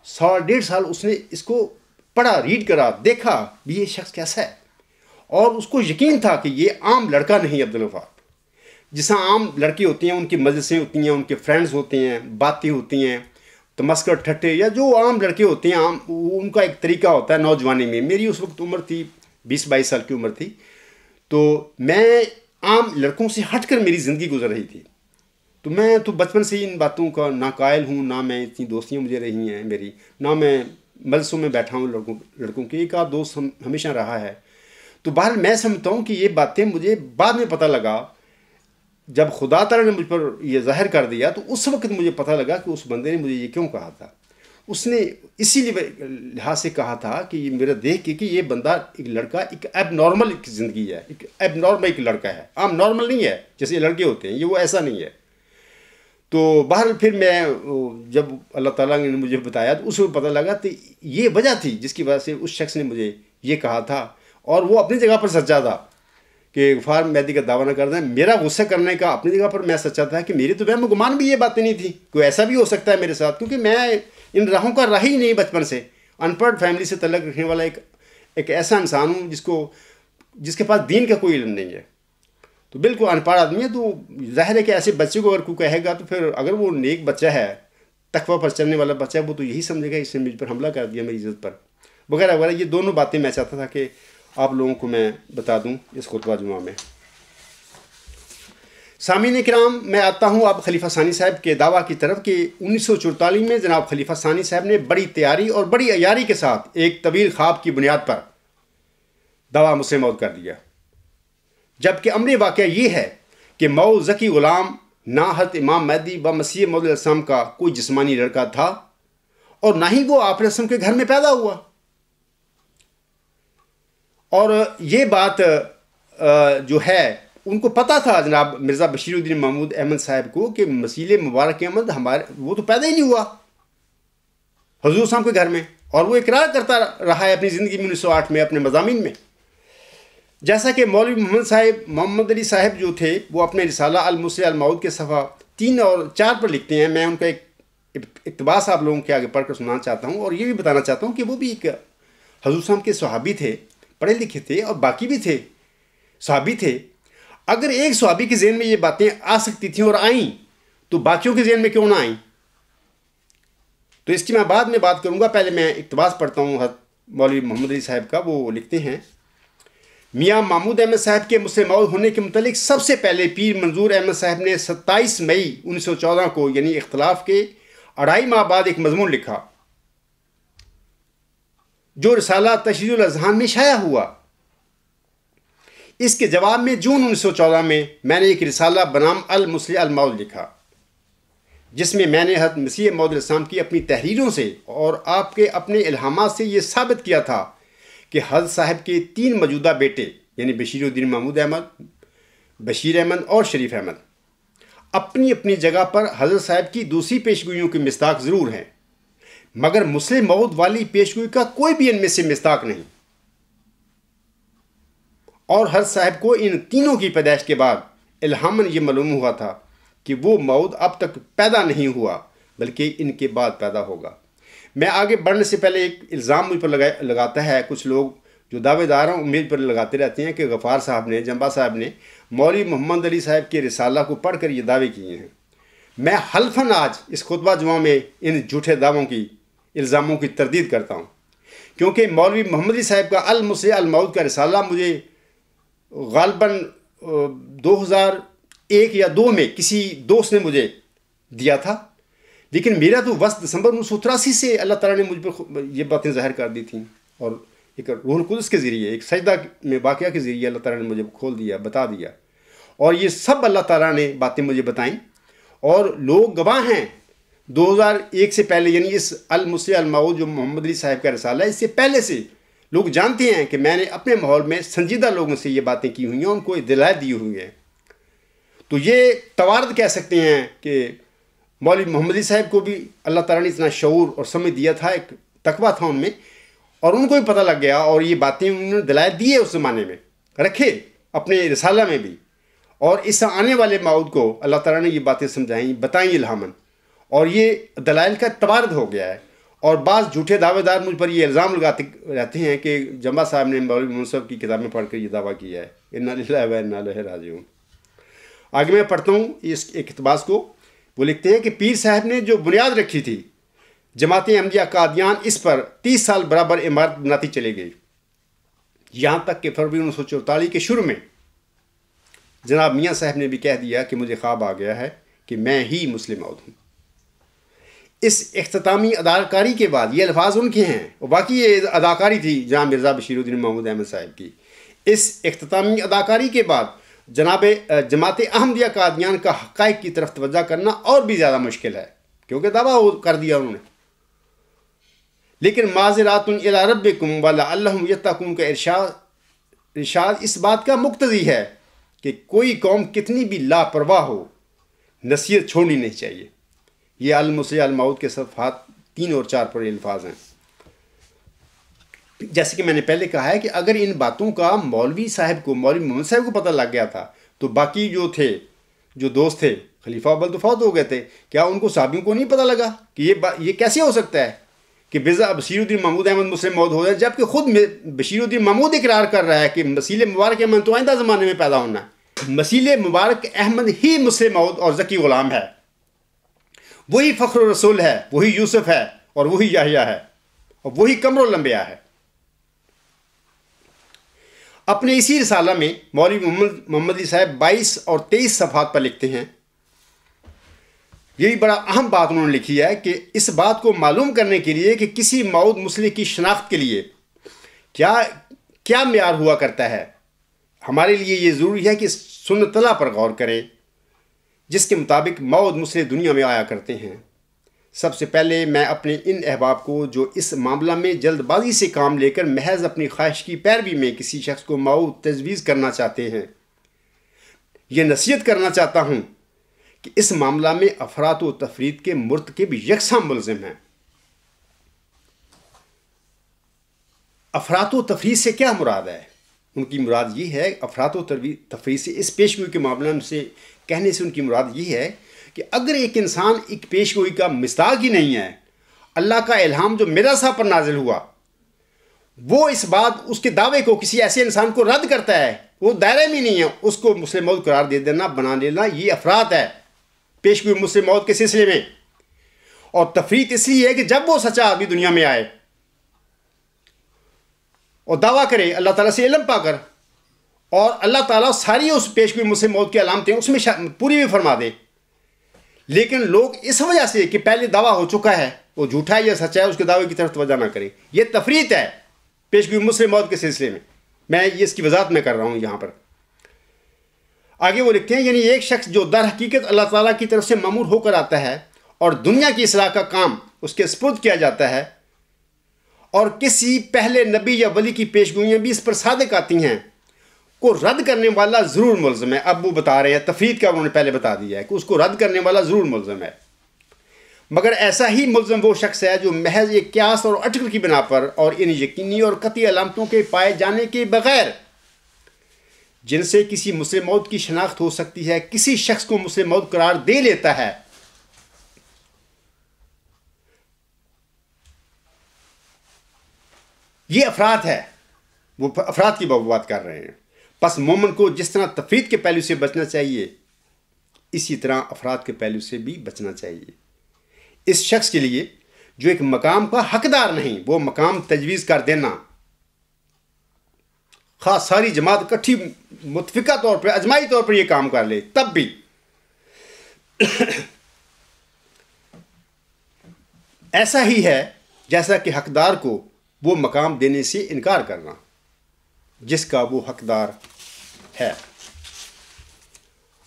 1.5 سال اس نے اس کو پڑھا، ریڈ کرا، دیکھا بھی یہ شخص کیسا ہے. اور اس کو یقین تھا کہ یہ عام لڑکا نہیں عبدالغفار. جس عام لڑکے ہوتے ہیں ان کی مجلسیں ہوتی ہیں، ان کے فرینڈز ہوتے ہیں، باتیں ہوتی ہیں، تمسکر ٹھٹے، یا جو عام لڑکے ہوتے ہیں ان کا ایک طریقہ ہوتا ہے نوجوانی میں. میری اس وقت عمر تھی 20-22 سال کی عمر تھی. تو میں عام لڑکوں سے ہٹ کر میری زندگی گزر رہی تھی. تو میں تو بچپن سے ہی ان باتوں کا نہ قائل ہوں، نہ میں اتنی دوستیاں مجھے رہی ہیں میری، نہ میں مجلسوں میں بیٹھا ہوں لڑکوں کے. ایک آدھ دوست ہمیشہ رہا ہے. تو بہرحال میں سمجھتا ہوں کہ یہ باتیں مجھے بعد میں پتہ لگا، جب خدا تعالیٰ نے مجھ پر یہ ظاہر کر دیا تو اس وقت مجھے پتہ لگا کہ اس بندے نے مجھے یہ کیوں کہا تھا. اس نے اسی لحاظ سے کہا تھا کہ یہ میرا دیکھ کے کہ یہ بندہ ایک لڑکا ایک ایب نارمل زندگی ہے، ایک ایب نارمل ایک لڑکا ہے، عام نارمل نہیں ہے جیسے لڑکے ہوتے ہیں، یہ وہ ایسا نہیں ہے. تو بہرحال پھر میں جب اللہ تعالیٰ نے مجھے بتایا تو اس میں پتہ لگا تو یہ وجہ تھی جس کی وجہ سے اس شخص نے مجھے یہ کہا تھا. اور وہ اپنی جگہ پر سچا تھا کہ غفار مہدی کا دعویٰ نہ کر دیں. میرا غصہ کرنے کا اپنی جگہ پر میں سچا تھا کہ میری تو وہم گمان بھی یہ باتیں نہیں تھی، کوئی ایسا بھی ہو سکتا ہے میرے ساتھ، کیونکہ میں ان راہوں کا راہ ہی نہیں بچپن سے. ان پڑھ فیملی سے تعلق رکھنے والا ایک ایسا انسان ہوں جس کے پاس دین کا کوئی علم نہیں ہے. تو بالکل ان پڑھ آدمی ہے. تو ظاہر ہے کہ ایسے بچے کو اگر کوئی کہے گا تو پھر اگر وہ نیک بچہ ہے، تقویٰ پر چلنے والا بچہ ہے، وہ تو یہی سمجھے گا اس نے مجھ پر حملہ کر دیا میری عزت پر وغیرہ وغیرہ. یہ دونوں باتیں میں چاہتا تھا کہ آپ لوگوں کو میں بتا دوں اس خطبہ جمعہ میں. سامعین کرام، میں آتا ہوں اب خلیفہ ثانی صاحب کے دعویٰ کی طرف کہ 1944 میں جناب خلیفہ ثانی صاحب نے بڑی تیاری اور بڑی عیاری کے ساتھ ایک طویل خواب کی بنیاد پر دعویٰ مسلم موعود کر دیا، جبکہ امر واقعہ یہ ہے کہ مئو ذکی غلام نہ حضرت امام مہدی و مسیح موعود علیہ السلام کا کوئی جسمانی لڑکا تھا اور نہ ہی وہ آپ علیہ السلام کے گھر میں پیدا ہوا۔ اور یہ بات جو ہے ان کو پتہ تھا جناب مرزا بشیر الدین محمود احمد صاحب کو کہ مسیح مبارک احمد وہ تو پیدا ہی نہیں ہوا حضور صاحب کے گھر میں، اور وہ اقرار کرتا رہا ہے اپنی زندگی میں 1908 میں اپنے مضامین میں۔ جیسا کہ مولوی محمد علی صاحب جو تھے وہ اپنے رسالہ المسیح الموعود کے صفحہ 3 اور 4 پر لکھتے ہیں، میں ان کا ایک اقتباس آپ لوگوں کے آگے پڑھ کر سنانا چاہتا ہوں، اور یہ بھی بتانا چاہتا ہوں کہ وہ بھی ایک حضور صاحب کے صحابی تھے، پڑھے لکھے تھے، اور باقی بھی تھے صحابی تھے۔ اگر ایک صحابی کے ذہن میں یہ باتیں آ سکتی تھیں اور آئیں تو باقیوں کے ذہن میں کیوں نہ آئیں؟ تو اس کی میں بعد میں بات کروں گا، پہلے میں اقتباس پڑھتا ہوں مولوی محمد علی صاحب کا۔ وہ لکھتے ہیں، میاں محمود احمد صاحب کے مسلم موعود ہونے کے متعلق سب سے پہلے پیر منظور احمد صاحب نے 27 مئی 1914 کو یعنی اختلاف کے 2.5 ماہ بعد ایک مضمون لکھا جو رسالہ تشریح الاذہان میں شائع ہوا۔ اس کے جواب میں جون 1914 میں نے ایک رسالہ بنام المسیح الموعود لکھا، جس میں نے حضرت مسیح موعود علیہ السلام کی اپنی تحریروں سے اور آپ کے اپنے الہامات سے یہ ثابت کیا تھا کہ حضرت صاحب کے 3 موجودہ بیٹے یعنی بشیر الدین محمود احمد، بشیر احمد اور شریف احمد اپنی اپنی جگہ پر حضرت صاحب کی دوسری پیشگوئیوں کی مصداق ضرور ہیں، مگر مسلم موعود والی پیشگوئی کا کوئی بھی ان میں سے مصداق نہیں، اور حضرت صاحب کو ان تینوں کی پیدائش کے بعد الہاماً یہ معلوم ہوا تھا کہ وہ موعود اب تک پیدا نہیں ہوا بلکہ ان کے بعد پیدا ہوگا۔ میں آگے بڑھنے سے پہلے ایک الزام مجھ پر لگاتا ہے کچھ لوگ جو دعوے دار ہیں، امید پر لگاتے رہتے ہیں کہ غفار صاحب نے، جمبا صاحب نے مولوی محمد علی صاحب کے رسالہ کو پڑھ کر یہ دعوے کیے ہیں۔ میں حلفاً آج اس خطبہ جمعہ میں ان جھوٹے دعووں کی الزاموں کی تردید کرتا ہوں، کیونکہ مولوی محمد علی صاحب کا المسیح الموعود کا رسالہ مجھے غالباً 2001 یا 2 میں کسی دوست نے مجھے دیا تھا، لیکن میرا تو 10 دسمبر 1983 سے اللہ تعالیٰ نے مجھ پر یہ باتیں ظاہر کر دی تھیں، اور ایک روح القدس کے ذریعے، ایک سجدہ میں واقعہ کے ذریعے اللہ تعالیٰ نے مجھے کھول دیا، بتا دیا، اور یہ سب اللہ تعالیٰ نے باتیں مجھے بتائیں، اور لوگ گواہ ہیں 2001 سے پہلے، یعنی اس المسیح الموعود جو محمد علی صاحب کا رسالہ ہے، اس سے پہلے سے لوگ جانتے ہیں کہ میں نے اپنے ماحول میں سنجیدہ لوگوں سے یہ باتیں کی ہوئی ہیں، ان کو دلائل دی ہوئی ہیں۔ تو یہ توارد کہہ سکتے ہیں کہ مولوی محمد علی صاحب کو بھی اللہ تعالیٰ نے اتنا شعور اور سمجھ دیا تھا، ایک تقویٰ تھا ان میں، اور ان کو بھی پتہ لگ گیا، اور یہ باتیں انہوں نے دلائل دیے اس زمانے میں، رکھے اپنے رسالہ میں بھی، اور اس آنے والے موعود کو اللہ تعالیٰ نے یہ باتیں سمجھائیں، بتائیں الہاماً، اور یہ دلائل کا توارد ہو گیا ہے۔ اور بعض جھوٹے دعوے دار مجھ پر یہ الزام لگاتے رہتے ہیں کہ جمبا صاحب نے مولوی محمد صاحب کی کتابیں پڑھ کر یہ دعویٰ کیا ہے۔ انا للہ و انا الیہ راجعون۔ آگے میں پڑھتا ہوں اس اقتباس کو۔ وہ لکھتے ہیں کہ پیر صاحب نے جو بنیاد رکھی تھی جماعت احمدیہ قادیان اس پر 30 سال برابر عمارت بناتی چلی گئی، یہاں تک کہ فروری 1944 کے شروع میں جناب میاں صاحب نے بھی کہہ دیا کہ مجھے خواب آ گیا ہے کہ میں ہی مسلم موعود ہوں۔ اس اختتامی اداکاری کے بعد یہ الفاظ ان کے ہیں، اور باقی یہ اداکاری تھی جناب مرزا بشیر الدین محمود احمد صاحب کی۔ اس اختتامی اداکاری کے بعد جناب جماعت احمدیہ قادیان کا حقائق کی طرف توجہ کرنا اور بھی زیادہ مشکل ہے، کیونکہ دعویٰ کر دیا انہوں نے۔ لیکن معذرات الی ربکم ولعلہم یتقون کا ارشاد اس بات کا مقتضی ہے کہ کوئی قوم کتنی بھی لاپرواہ ہو، نصیحت چھوڑنی نہیں چاہیے۔ یہ المسیح الموعود کے صفحات 3 اور 4 پر الفاظ ہیں۔ جیسے کہ میں نے پہلے کہا ہے کہ اگر ان باتوں کا مولوی صاحب کو، مولوی محمد صاحب کو پتہ لگ گیا تھا، تو باقی جو تھے، جو دوست تھے، خلیفہ اول تو فوت ہو گئے تھے، کیا ان کو صحابیوں کو نہیں پتہ لگا کہ یہ کیسے ہو سکتا ہے کہ بشیر الدین محمود احمد مسلم موعود ہو جائے، جبکہ خود بشیر الدین محمود اقرار کر رہا ہے کہ مسیح مبارک احمد تو آئندہ زمانے میں پیدا ہونا ہے۔ مسیح مبارک احمد ہی مسلم موعود اور ذکی غلام ہے، وہی فخر الرسول ہے، وہی یوسف ہے، اور وہی یحییٰ ہے، اور وہی قمر الانبیاء ہے۔ اپنے اسی رسالہ میں مولوی محمد علی صاحب 22 اور 23 صفحات پر لکھتے ہیں، یہی بڑا اہم بات انہوں نے لکھی ہے کہ اس بات کو معلوم کرنے کے لیے کہ کسی موعود مسلح کی شناخت کے لیے کیا معیار ہوا کرتا ہے، ہمارے لیے یہ ضروری ہے کہ سنت اللہ پر غور کریں جس کے مطابق موعود مسلح دنیا میں آیا کرتے ہیں۔ سب سے پہلے میں اپنے ان احباب کو جو اس معاملہ میں جلد بازی سے کام لے کر محض اپنی خواہش کی پیروی میں کسی شخص کو موعود تجویز کرنا چاہتے ہیں، یہ نصیحت کرنا چاہتا ہوں کہ اس معاملہ میں افراط و تفریط کے مرتکب یکساں ملزم ہیں۔ افراط و تفریط سے کیا مراد ہے؟ ان کی مراد یہ ہے، افراط و تفریط سے اس پیشگوئی کے معاملے سے کہنے سے ان کی مراد یہ ہے کہ اگر ایک انسان ایک پیشگوئی کا مصداق ہی نہیں ہے، اللہ کا الہام جو مرزا صاحب پر نازل ہوا، وہ اس کے دعوے کو کسی ایسے انسان کو رد کرتا ہے، وہ دائرے میں نہیں ہے، اس کو مسلم موعود قرار دے دینا، بنا لینا، یہ افراط ہے پیشگوئی مسلم موعود کے سلسلے میں۔ اور تفریط اس لیے ہے کہ جب وہ سچا آدمی دنیا میں آئے اور دعویٰ کرے اللہ تعالیٰ سے علم پا کر، اور اللہ تعالیٰ ساری اس پیشگوئی مسلم موعود کی علامتیں اس میں پوری بھی فرما دے، لیکن لوگ اس وجہ سے کہ پہلے دعویٰ ہو چکا ہے وہ جھوٹا ہے یا سچا ہے اس کے دعوے کی طرف توجہ نہ کریں، یہ تفریط ہے پیشگوئی مسلم موعود کے سلسلے میں یہ اس کی وضاحت میں کر رہا ہوں یہاں پر۔ آگے وہ لکھتے ہیں، یعنی ایک شخص جو در حقیقت اللہ تعالیٰ کی طرف سے مامور ہو کر آتا ہے اور دنیا کی اصلاح کا کام اس کے سپرد کیا جاتا ہے، اور کسی پہلے نبی یا ولی کی پیشگوئیاں بھی اس پر صادق آتی ہیں، کو رد کرنے والا ضرور ملزم ہے۔ اب وہ بتا رہے ہیں تفریط کا، انہوں نے پہلے بتا دیا ہے کہ اس کو رد کرنے والا ضرور ملزم ہے، مگر ایسا ہی ملزم وہ شخص ہے جو محض ایک قیاس اور اٹکل کی بنا پر اور ان یقینی اور قطعی علامتوں کے پائے جانے کے بغیر جن سے کسی مسلم موعود کی شناخت ہو سکتی ہے کسی شخص کو مسلم موعود قرار دے لیتا ہے۔ یہ افراد ہے، وہ افراد کی بات کر رہے ہیں۔ پس مومن کو جس طرح تفریط کے پہلو سے بچنا چاہیے، اسی طرح افراد کے پہلو سے بھی بچنا چاہیے۔ اس شخص کے لیے جو ایک مقام کا حقدار نہیں، وہ مقام تجویز کر دینا، خاص ساری جماعت اکٹھی متفقہ طور پر اجماعی طور پر یہ کام کر لے تب بھی ایسا ہی ہے جیسا کہ حقدار کو وہ مقام دینے سے انکار کرنا جس کا وہ حقدار ہے۔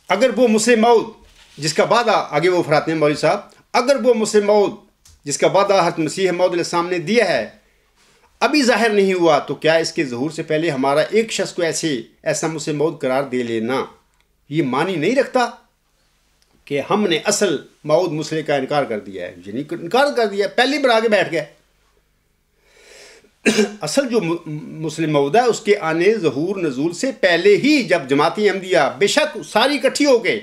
اگر وہ مسلم موعود جس کا وعدہ، آگے وہ فرماتے ہیں مولوی صاحب، اگر وہ مسلم موعود جس کا وعدہ حضرت مسیح موعود علیہ السلام نے دیا ہے ابھی ظاہر نہیں ہوا، تو کیا اس کے ظہور سے پہلے ہمارا ایک شخص کو ایسا مسلم موعود قرار دے لینا یہ معنی نہیں رکھتا کہ ہم نے اصل موعود مسلح کا انکار کر دیا ہے؟ یعنی انکار کر دیا، پہلی بار آگے بیٹھ گئے۔ اصل جو مسلم موعود ہے اس کے آنے ظہور نزول سے پہلے ہی جب جماعت احمدیہ بے شک ساری اکٹھی ہو کے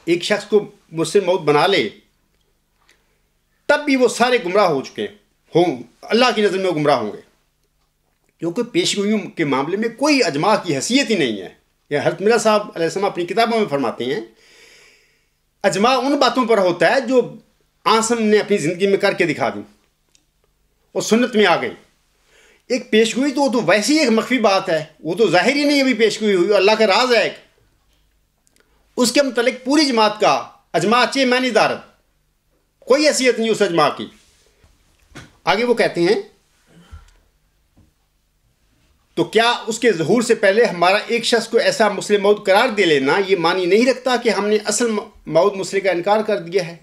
ایک شخص کو مسلم موعود بنا لے، تب بھی وہ سارے گمراہ ہو چکے ہوں، اللہ کی نظر میں وہ گمراہ ہوں گے، کیونکہ پیشگوئیوں کے معاملے میں کوئی اجماع کی حیثیت ہی نہیں ہے۔ یہ حضرت مرزا صاحب علیہ السلام اپنی کتابوں میں فرماتے ہیں، اجماع ان باتوں پر ہوتا ہے جو آسم نے اپنی زندگی میں کر کے دکھا دی اور سنت میں آ گئی۔ ایک پیشگوئی تو وہ تو ویسی ایک مخفی بات ہے، وہ تو ظاہر ہی نہیں ابھی پیشگوئی ہوئی، اللہ کا راز ہے ایک، اس کے متعلق پوری جماعت کا اجماع اچھے معنی دارت، کوئی حیثیت نہیں اس اجماع کی۔ آگے وہ کہتے ہیں، تو کیا اس کے ظہور سے پہلے ہمارا ایک شخص کو ایسا مسلم موعود قرار دے لینا یہ معنی نہیں رکھتا کہ ہم نے اصل موعود مسلح کا انکار کر دیا ہے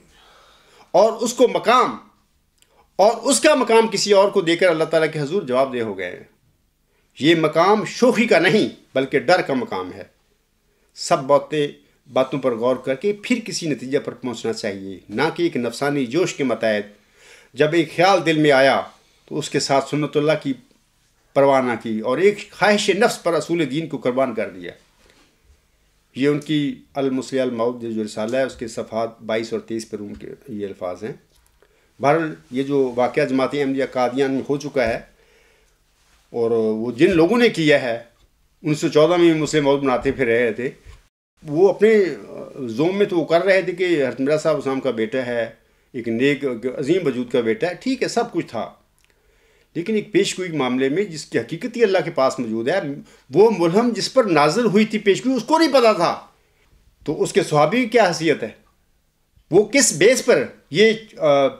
اور اس کا مقام کسی اور کو دے کر اللہ تعالیٰ کے حضور جواب دہ ہو گئے ہیں؟ یہ مقام شوخی کا نہیں بلکہ ڈر کا مقام ہے۔ سب باتوں پر غور کر کے پھر کسی نتیجہ پر پہنچنا چاہیے، نہ کہ ایک نفسانی جوش کے متحد جب ایک خیال دل میں آیا تو اس کے ساتھ سنت اللہ کی پرواہ نہ کی اور ایک خواہش نفس پر اصول دین کو قربان کر دیا۔ یہ ان کی المسلح الموعود جو رسالہ ہے اس کے صفحات 22 اور 23 پر ان کے یہ الفاظ ہیں۔ بہرحال یہ جو واقعہ جماعت احمدیہ قادیان میں ہو چکا ہے اور وہ جن لوگوں نے کیا ہے 1914 میں مسلم موعود بناتے پھر رہے تھے، وہ اپنے زوم میں تو وہ کر رہے تھے کہ حضرت مرزا صاحب اسلام کا بیٹا ہے، ایک نیک عظیم وجود کا بیٹا ہے، ٹھیک ہے سب کچھ تھا، لیکن ایک پیشگوئی کے معاملے میں جس کی حقیقت ہی اللہ کے پاس موجود ہے، وہ ملہم جس پر نازل ہوئی تھی پیشگوئی اس کو نہیں پتا تھا، تو اس کے صحابی کی کیا حیثیت ہے؟ وہ کس بیس پر یہ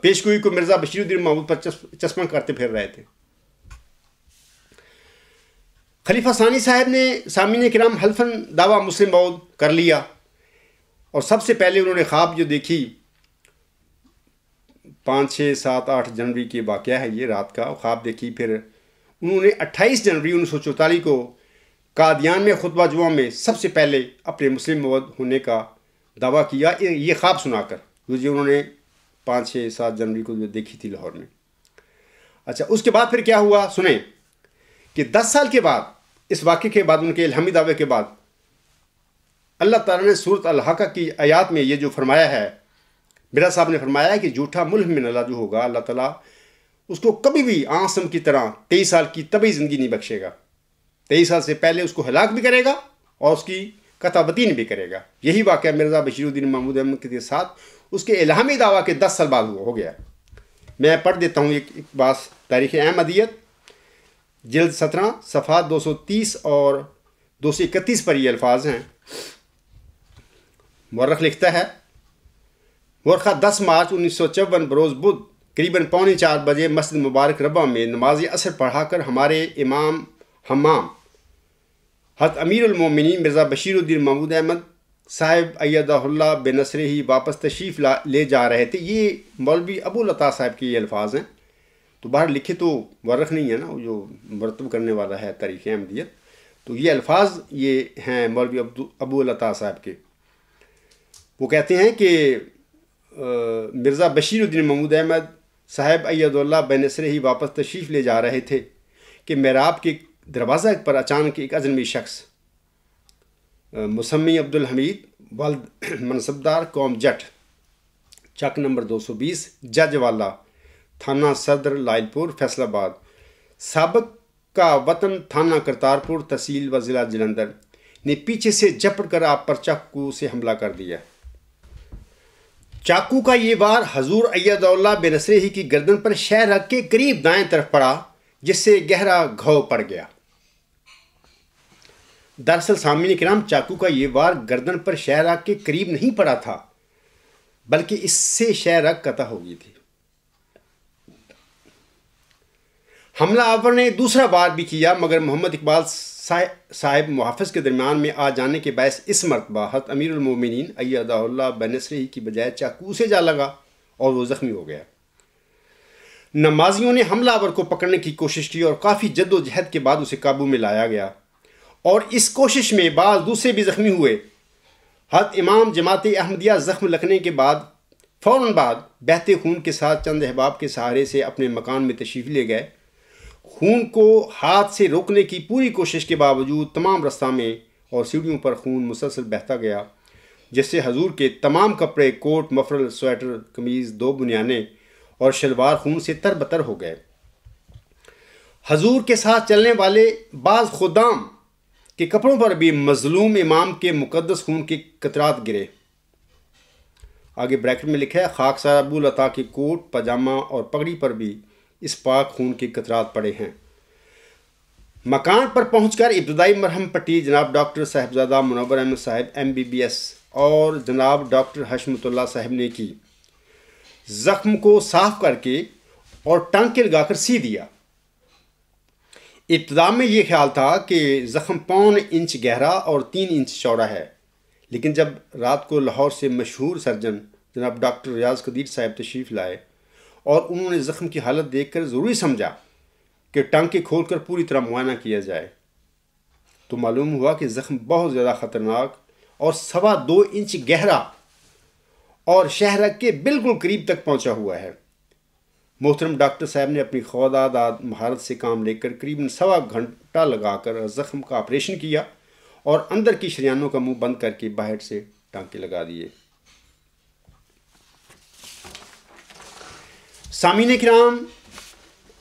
پیشگوئی کو مرزا بشیر الدین محمود پر چشمہ کرتے پھر رہے تھے؟ خلیفہ ثانی صاحب نے سامعین کرام حلفاً دعویٰ مسلم موعود کر لیا، اور سب سے پہلے انہوں نے خواب جو دیکھی 5، 6، 7، 8 جنوری کی واقعہ ہے یہ، رات کا خواب دیکھی. پھر انہوں نے 28 جنوری 1944 کو قادیان میں خطبہ جمعہ میں سب سے پہلے اپنے مسلم موعود ہونے کا دعویٰ کیا، یہ خواب سنا کر جو انہوں نے 5، 6، 7 جنوری کو جو دیکھی تھی لاہور میں. اچھا، اس کے بعد پھر کیا ہوا سنیں کہ 10 سال کے بعد اس واقعے کے بعد، ان کے الہامی دعوے کے بعد، اللہ تعالیٰ نے سورۃ الحاقہ کی آیات میں یہ جو فرمایا ہے، مرزا صاحب نے فرمایا ہے کہ جھوٹا ملہم من اللہ جو ہوگا، اللہ تعالیٰ اس کو کبھی بھی آسم کی طرح 23 سال کی طبعی زندگی نہیں بخشے گا. 23 سال سے پہلے اس کو ہلاک بھی کرے گا اور اس کی قطع بطین بھی کرے گا. یہی واقعہ مرزا بشیر الدین محمود احمد کے ساتھ اس کے الہامی دعویٰ کے 10 سال بعد ہو گیا. میں پڑھ دیتا ہوں ایک بات. تاریخ احمدیت جلد 17 صفحات 230 اور 231 پر یہ الفاظ ہیں. مورخ لکھتا ہے، مورخہ 10 مارچ 1954 بروز بدھ قریباً 3:45 بجے مسجد مبارک ربا میں نماز عصر پڑھا کر ہمارے امام حمام حضرت امیر المومنین مرزا بشیر الدین محمود احمد صاحب ایدہ اللہ بنصرہ ہی واپس تشریف لے جا رہے تھے. یہ مولوی ابو العطا صاحب کے یہ الفاظ ہیں. تو باہر لکھے تو مورخ نہیں ہے نا، وہ جو مرتب کرنے والا ہے تاریخ احمدیت. تو یہ الفاظ یہ ہیں مولوی ابو العطا صاحب کے. وہ کہتے ہیں کہ مرزا بشیر الدین محمود احمد صاحب ایدہ اللہ بنصرہ ہی واپس تشریف لے جا رہے تھے کہ محراب کے دروازہ پر اچانک ایک اجنبی شخص مسمی عبدالحمید ولد منصبدار قوم جٹ، چک نمبر 220، جج والا، تھانہ صدر لائل پور فیصل آباد، سابق کا وطن تھانہ کرتارپور تحصیل و ضلع جلندھر، نے پیچھے سے جھپٹ کر آپ پر چاقو سے حملہ کر دیا. چاقو کا یہ وار حضور ایدہ اللہ بنصرہ ہی کی گردن پر شہ رکھ کے قریب دائیں طرف پڑا، جس سے گہرا گھاؤ پڑ گیا. دراصل سامعین کرام، چاقو کا یہ وار گردن پر شہ رکھ کے قریب نہیں پڑا تھا، بلکہ اس سے شہ رکھ قطع ہو گئی تھی. حملہ آور نے دوسرا بار بھی کیا، مگر محمد اقبال صاحب محافظ کے درمیان میں آ جانے کے باعث اس مرتبہ حضرت امیر المومنین ایدہ اللہ بنصرہ ہی کی بجائے چاقو سے جا لگا اور وہ زخمی ہو گیا. نمازیوں نے حملہ آور کو پکڑنے کی کوشش کی اور کافی جد و جہد کے بعد اسے قابو میں لایا گیا، اور اس کوشش میں بعض دوسرے بھی زخمی ہوئے. حضرت امام جماعت احمدیہ زخم لگنے کے بعد فوراً بعد بہتے خون کے ساتھ چند احباب کے سہارے سے اپنے مکان میں تشریف لے گئے. خون کو ہاتھ سے روکنے کی پوری کوشش کے باوجود تمام رستہ میں اور سیڑھیوں پر خون مسلسل بہتا گیا، جس سے حضور کے تمام کپڑے، کوٹ، مفرل، سویٹر، قمیض، 2 بنیانیں اور شلوار خون سے تر بتر ہو گئے. حضور کے ساتھ چلنے والے بعض خدام کے کپڑوں پر بھی مظلوم امام کے مقدس خون کے قطرات گرے. آگے بریکٹ میں لکھا ہے، خاکسار ابو العطا کے کوٹ، پاجامہ اور پگڑی پر بھی اس پاک خون کے قطرات پڑے ہیں. مکان پر پہنچ کر ابتدائی مرہم پٹی جناب ڈاکٹر صاحبزادہ منور احمد صاحب MBBS اور جناب ڈاکٹر حشمت اللہ صاحب نے کی. زخم کو صاف کر کے اور ٹانکے لگا کر سی دیا. ابتدا میں یہ خیال تھا کہ زخم 1.25 انچ گہرا اور 3 انچ چوڑا ہے، لیکن جب رات کو لاہور سے مشہور سرجن جناب ڈاکٹر ریاض قدیر صاحب تشریف لائے اور انہوں نے زخم کی حالت دیکھ کر ضروری سمجھا کہ ٹانکے کھول کر پوری طرح معائنہ کیا جائے، تو معلوم ہوا کہ زخم بہت زیادہ خطرناک اور 2.25 انچ گہرا اور شہ رگ کے بالکل قریب تک پہنچا ہوا ہے. محترم ڈاکٹر صاحب نے اپنی خودداد مہارت سے کام لے کر قریباً 1.25 گھنٹہ لگا کر زخم کا آپریشن کیا اور اندر کی شریانوں کا منہ بند کر کے باہر سے ٹانکے لگا دیے. سامعین کرام،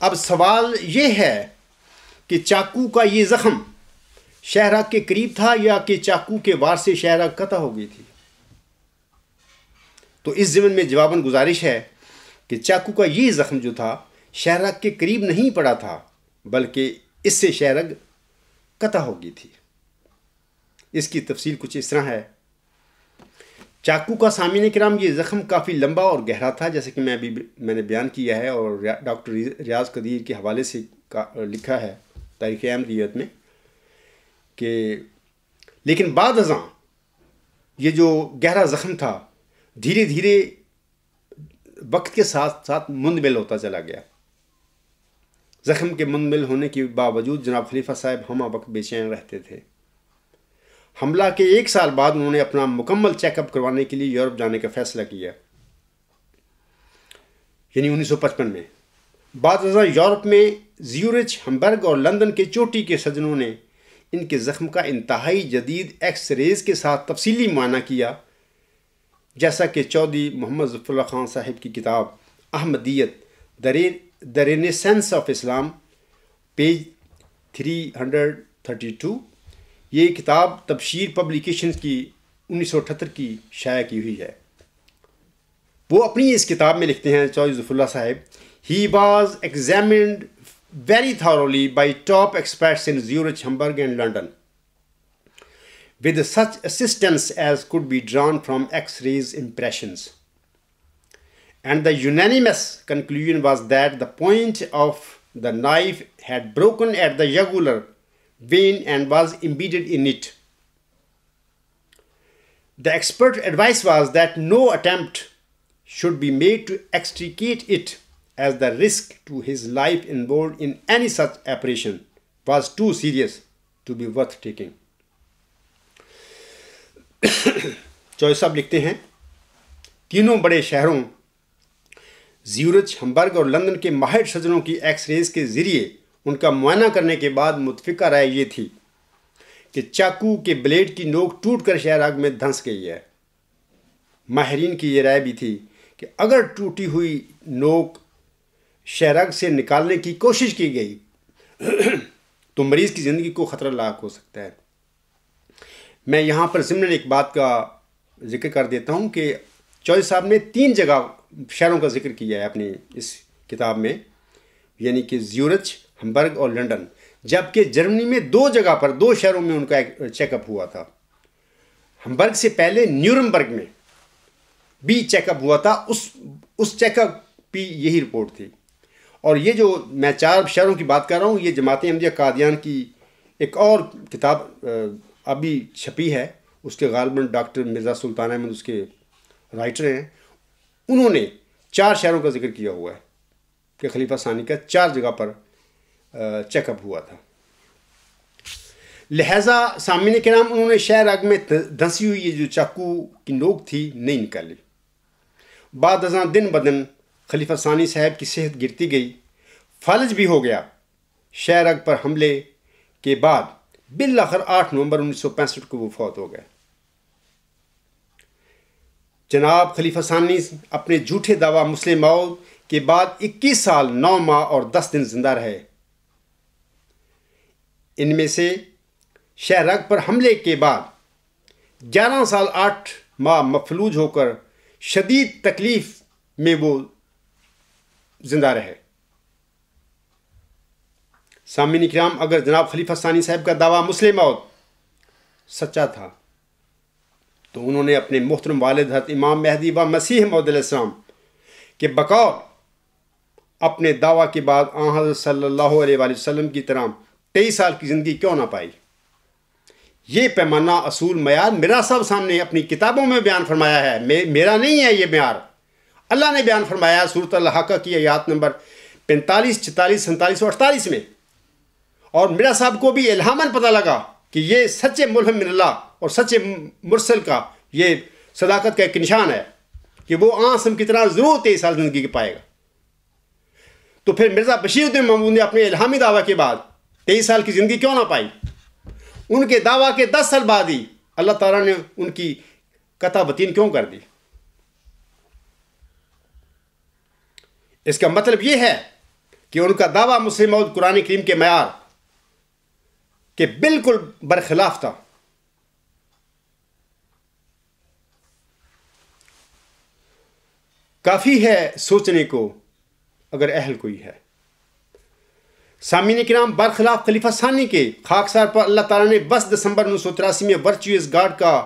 اب سوال یہ ہے کہ چاقو کا یہ زخم شہ رگ کے قریب تھا یا کہ چاقو کے وار سے شہ رگ قطع ہو گئی تھی؟ تو اس ضمن میں جواباً گزارش ہے کہ چاقو کا یہ زخم جو تھا شہرگ کے قریب نہیں پڑا تھا بلکہ اس سے شہرگ قطع ہو گئی تھی۔ اس کی تفصیل کچھ اس طرح ہے۔ چاقو کا سامعین کرام یہ زخم کافی لمبا اور گہرا تھا، جیسے کہ میں نے بیان کیا ہے اور ڈاکٹر ریاض قدیر کے حوالے سے لکھا ہے تاریخ احمدیت میں کہ لیکن بعد ازاں یہ جو گہرا زخم تھا دھیرے دھیرے وقت کے ساتھ ساتھ مندمل ہوتا چلا گیا۔ زخم کے مندمل ہونے کے باوجود جناب خلیفہ صاحب ہمہ وقت بے چین رہتے تھے۔ حملہ کے 1 سال بعد انہوں نے اپنا مکمل چیک اپ کروانے کے لیے یورپ جانے کا فیصلہ کیا، یعنی 1955 میں۔ بعد ازاں یورپ میں زیورچ، ہمبرگ اور لندن کے چوٹی کے سرجنوں نے ان کے زخم کا انتہائی جدید ایکس ریز کے ساتھ تفصیلی معائنہ کیا، جیسا کہ چودھری محمد ظفر اللہ خان صاحب کی کتاب احمدیت دا رینیسنس آف اسلام پیج 332، یہ کتاب تبشیر پبلیکیشنز کی 1978 کی شائع کی ہوئی ہے۔ وہ اپنی اس کتاب میں لکھتے ہیں چودھری ظفر اللہ صاحب، he was examined very thoroughly by top experts in Zurich, Hamburg and London, with such assistance as could be drawn from X-rays impressions. And the unanimous conclusion was that the point of the knife had broken at the jugular vein and was embedded in it. The expert advice was that no attempt should be made to extricate it, as the risk to his life involved in any such operation was too serious to be worth taking. چوہے صاحب لکھتے ہیں، تینوں بڑے شہروں Zurich, ہمبرگ اور London کے ماہر سرجنوں کی ایکس ریز کے ذریعے ان کا معائنہ کرنے کے بعد متفقہ رائے یہ تھی کہ چاقو کے بلیڈ کی نوک ٹوٹ کر شہرگ میں دھنس گئی ہے۔ ماہرین کی یہ رائے بھی تھی کہ اگر ٹوٹی ہوئی نوک شہرگ سے نکالنے کی کوشش کی گئی تو مریض کی زندگی کو خطرہ لاحق ہو سکتا ہے۔ میں یہاں پر ضمن ایک بات کا ذکر کر دیتا ہوں کہ چوہے صاحب نے 3 جگہ شہروں کا ذکر کیا ہے اپنی اس کتاب میں، یعنی کہ زیورچ، ہمبرگ اور لنڈن، جبکہ جرمنی میں 2 جگہ پر 2 شہروں میں ان کا ایک چیک اپ ہوا تھا۔ ہمبرگ سے پہلے نیورمبرگ میں بھی چیک اپ ہوا تھا، اس چیک اپ بھی یہی رپورٹ تھی۔ اور یہ جو میں 4 شہروں کی بات کر رہا ہوں، یہ جماعت احمدیہ قادیان کی ایک اور کتاب ابھی چھپی ہے، اس کے غالباً ڈاکٹر مرزا سلطان احمد اس کے رائٹر ہیں، انہوں نے 4 شہروں کا ذکر کیا ہوا ہے کہ خلیفہ ثانی کا 4 جگہ پر چیک اپ ہوا تھا۔ لہٰذا سامعین کرام، انہوں نے شہرگ میں دھنسی ہوئی یہ جو چاقو کی نوک تھی نہیں نکالی۔ بعد ازاں دن بدن خلیفہ ثانی صاحب کی صحت گرتی گئی، فالج بھی ہو گیا۔ شہرگ پر حملے کے بعد بالآخر 8 نومبر 1965 کو وہ فوت ہو گئے۔ جناب خلیفہ ثانی اپنے جھوٹے دعویٰ مسلم موت کے بعد 21 سال 9 ماہ اور 10 دن زندہ رہے۔ ان میں سے شہرگ پر حملے کے بعد 11 سال 8 ماہ مفلوج ہو کر شدید تکلیف میں وہ زندہ رہے۔ سامعین کرام، اگر جناب خلیفہ ثانی صاحب کا دعویٰ مسلم موت سچا تھا تو انہوں نے اپنے محترم والد حضرت امام مہدی و مسیح موعود علیہ السلام کے بقول اپنے دعویٰ کے بعد حضرت صلی اللہ علیہ وآلہ وسلم کی طرح 23 سال کی زندگی کیوں نہ پائی؟ یہ پیمانہ اصول معیار مرزا صاحب سامنے اپنی کتابوں میں بیان فرمایا ہے، میرا نہیں ہے یہ معیار، اللہ نے بیان فرمایا سورۃ الحاقہ کی آیات نمبر 45، 46، 47 اور 48 میں۔ اور مرزا صاحب کو بھی الہاماً پتہ لگا کہ یہ سچے ملہم من اللہ اور سچے مرسل کا یہ صداقت کا ایک نشان ہے کہ وہ آسم کی طرح ضرور 23 سال زندگی کے پائے گا۔ تو پھر مرزا بشیر الدین محمود نے اپنے الہامی دعویٰ کے بعد 23 سال کی زندگی کیوں نہ پائی؟ ان کے دعویٰ کے 10 سال بعد ہی اللہ تعالیٰ نے ان کی قطع بطین کیوں کر دی؟ اس کا مطلب یہ ہے کہ ان کا دعویٰ مسلم موعود قرآن کریم کے معیار کے بالکل برخلاف تھا۔ کافی ہے سوچنے کو اگر اہل کوئی ہے۔ سامعین کرام، برخلاف خلیفہ ثانی کے، خاکسار پر اللہ تعالیٰ نے 10 دسمبر 1983 میں ورچوئس گاڈ کا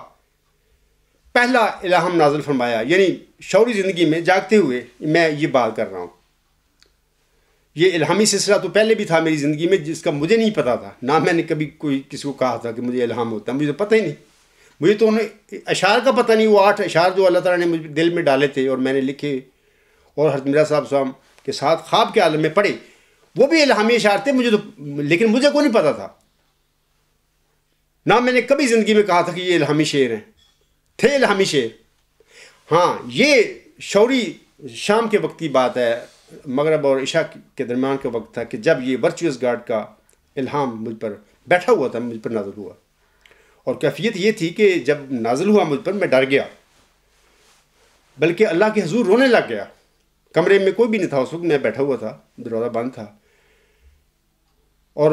پہلا الہام نازل فرمایا، یعنی شعوری زندگی میں جاگتے ہوئے میں یہ بات کر رہا ہوں۔ یہ الہامی سلسلہ تو پہلے بھی تھا میری زندگی میں، جس کا مجھے نہیں پتا تھا، نہ میں نے کبھی کوئی کسی کو کہا تھا کہ مجھے الہام ہوتا ہے، مجھے تو پتہ ہی نہیں، مجھے تو انہیں اشعار کا پتہ نہیں، وہ 8 اشعار جو اللہ تعالیٰ نے مجھے دل میں ڈالے تھے اور میں نے لکھے اور حضرت مرزا صاحب کے ساتھ خواب کے عالم میں پڑھے، وہ بھی الہامی اشعار تھے، مجھے تو لیکن مجھے کو نہیں پتا تھا، نہ میں نے کبھی زندگی میں کہا تھا کہ یہ الہامی شعر ہیں، تھے الہامی شعر۔ ہاں، یہ شعوری شام کے وقت کی بات ہے، مغرب اور عشاء کے درمیان کا وقت تھا کہ جب یہ ورچوئس گاڈ کا الہام مجھ پر بیٹھا ہوا تھا، مجھ پر نازل ہوا، اور کیفیت یہ تھی کہ جب نازل ہوا مجھ پر میں ڈر گیا، بلکہ اللہ کے حضور رونے لگ گیا۔ کمرے میں کوئی بھی نہیں تھا اس وقت، میں بیٹھا ہوا تھا، دروازہ بند تھا، اور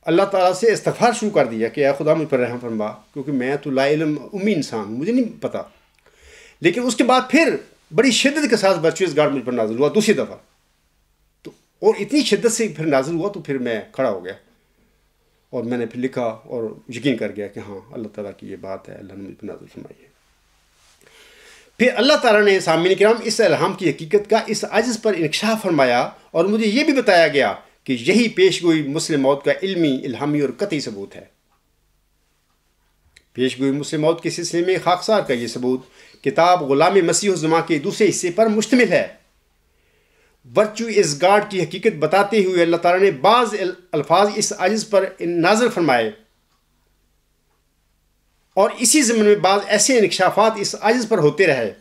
اللہ تعالیٰ سے استغفار شروع کر دیا کہ اے خدا مجھ پر رحم فرما، کیونکہ میں تو لا علم امی انسان ہوں، مجھے نہیں پتا۔ لیکن اس کے بعد پھر بڑی شدت کے ساتھ ورچوئس گاڈ مجھ پر نازل ہوا دوسری دفعہ، تو اور اتنی شدت سے پھر نازل ہوا تو پھر میں کھڑا ہو گیا اور میں نے پھر لکھا اور یقین کر گیا کہ ہاں اللہ تعالیٰ کی یہ بات ہے، اللہ نے مجھ پر نازل فرمائی ہے۔ پھر اللہ تعالیٰ نے سامعین کرام اس الہام کی حقیقت کا اس عجز پر انکشاف فرمایا، اور مجھے یہ بھی بتایا گیا کہ یہی پیش گوئی مسلم موت کا علمی، الہامی اور قطعی ثبوت ہے۔ پیش گوئی مسلم موت کے سلسلے میں خاکسار کا یہ ثبوت کتاب غلام مسیح الزماں کے دوسرے حصے پر مشتمل ہے۔ ورچوئس گاڈ کی حقیقت بتاتے ہوئے اللہ تعالیٰ نے بعض الفاظ اس عجز پر نازل فرمائے، اور اسی ضمن میں بعض ایسے انکشافات اس عجز پر ہوتے رہے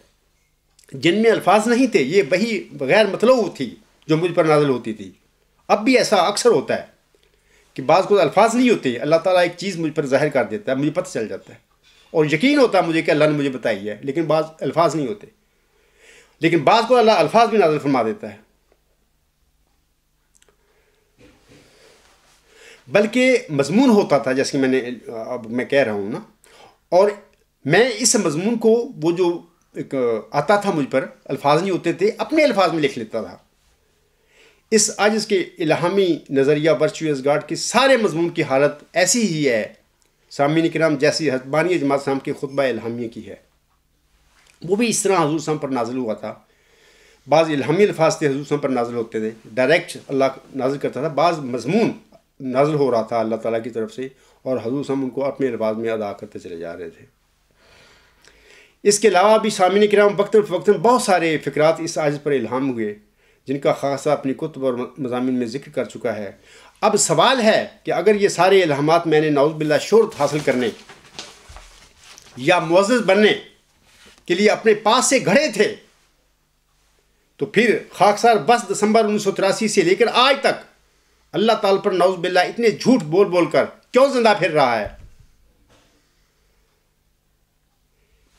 جن میں الفاظ نہیں تھے، یہ وحی غیر مطلوب تھی جو مجھ پر نازل ہوتی تھی۔ اب بھی ایسا اکثر ہوتا ہے کہ بعض کو الفاظ نہیں ہوتے، اللہ تعالیٰ ایک چیز مجھ پر ظاہر کر دیتا ہے، مجھے پتہ چل جاتا ہے اور یقین ہوتا ہے مجھے کہ اللہ نے مجھے بتائی ہے، لیکن بعض الفاظ نہیں ہوتے۔ لیکن بعض کو اللہ الفاظ بھی نازل فرما دیتا ہے، بلکہ مضمون ہوتا تھا، جیسے اب میں کہہ رہا ہوں نا، اور میں اس مضمون کو وہ جو ایک آتا تھا مجھ پر، الفاظ نہیں ہوتے تھے، اپنے الفاظ میں لکھ لیتا تھا۔ اس عجز کے الہامی نظریہ ورچوئس گاڈ کے سارے مضمون کی حالت ایسی ہی ہے سامعین کرام جیسی حضرت بانی جماعت صاحب کے خطبہ الہامیہ کی ہے۔ وہ بھی اس طرح حضور صاحب پر نازل ہوا تھا، بعض الہامی الفاظ تھے حضور صاحب پر نازل ہوتے تھے، ڈائریکٹ اللہ نازل کرتا تھا، بعض مضمون نازل ہو رہا تھا اللہ تعالیٰ کی طرف سے، اور حضور صاحب ان کو اپنے الفاظ میں ادا کرتے چلے جا رہے تھے۔ اس کے علاوہ بھی سامعین کرام وقتاً فوقتاً بہت سارے فقرات اس عجز پر الہام ہوئے، جن کا خاصہ اپنی کتب اور مضامین میں ذکر کر چکا ہے۔ اب سوال ہے کہ اگر یہ سارے الہامات میں نے نعوذ باللہ شہرت حاصل کرنے یا معزز بننے کے لیے اپنے پاس سے گھڑے تھے، تو پھر خاکسار 10 دسمبر 1983 سے لے کر آج تک اللہ تعالیٰ پر نعوذ باللہ اتنے جھوٹ بول بول کر کیوں زندہ پھر رہا ہے؟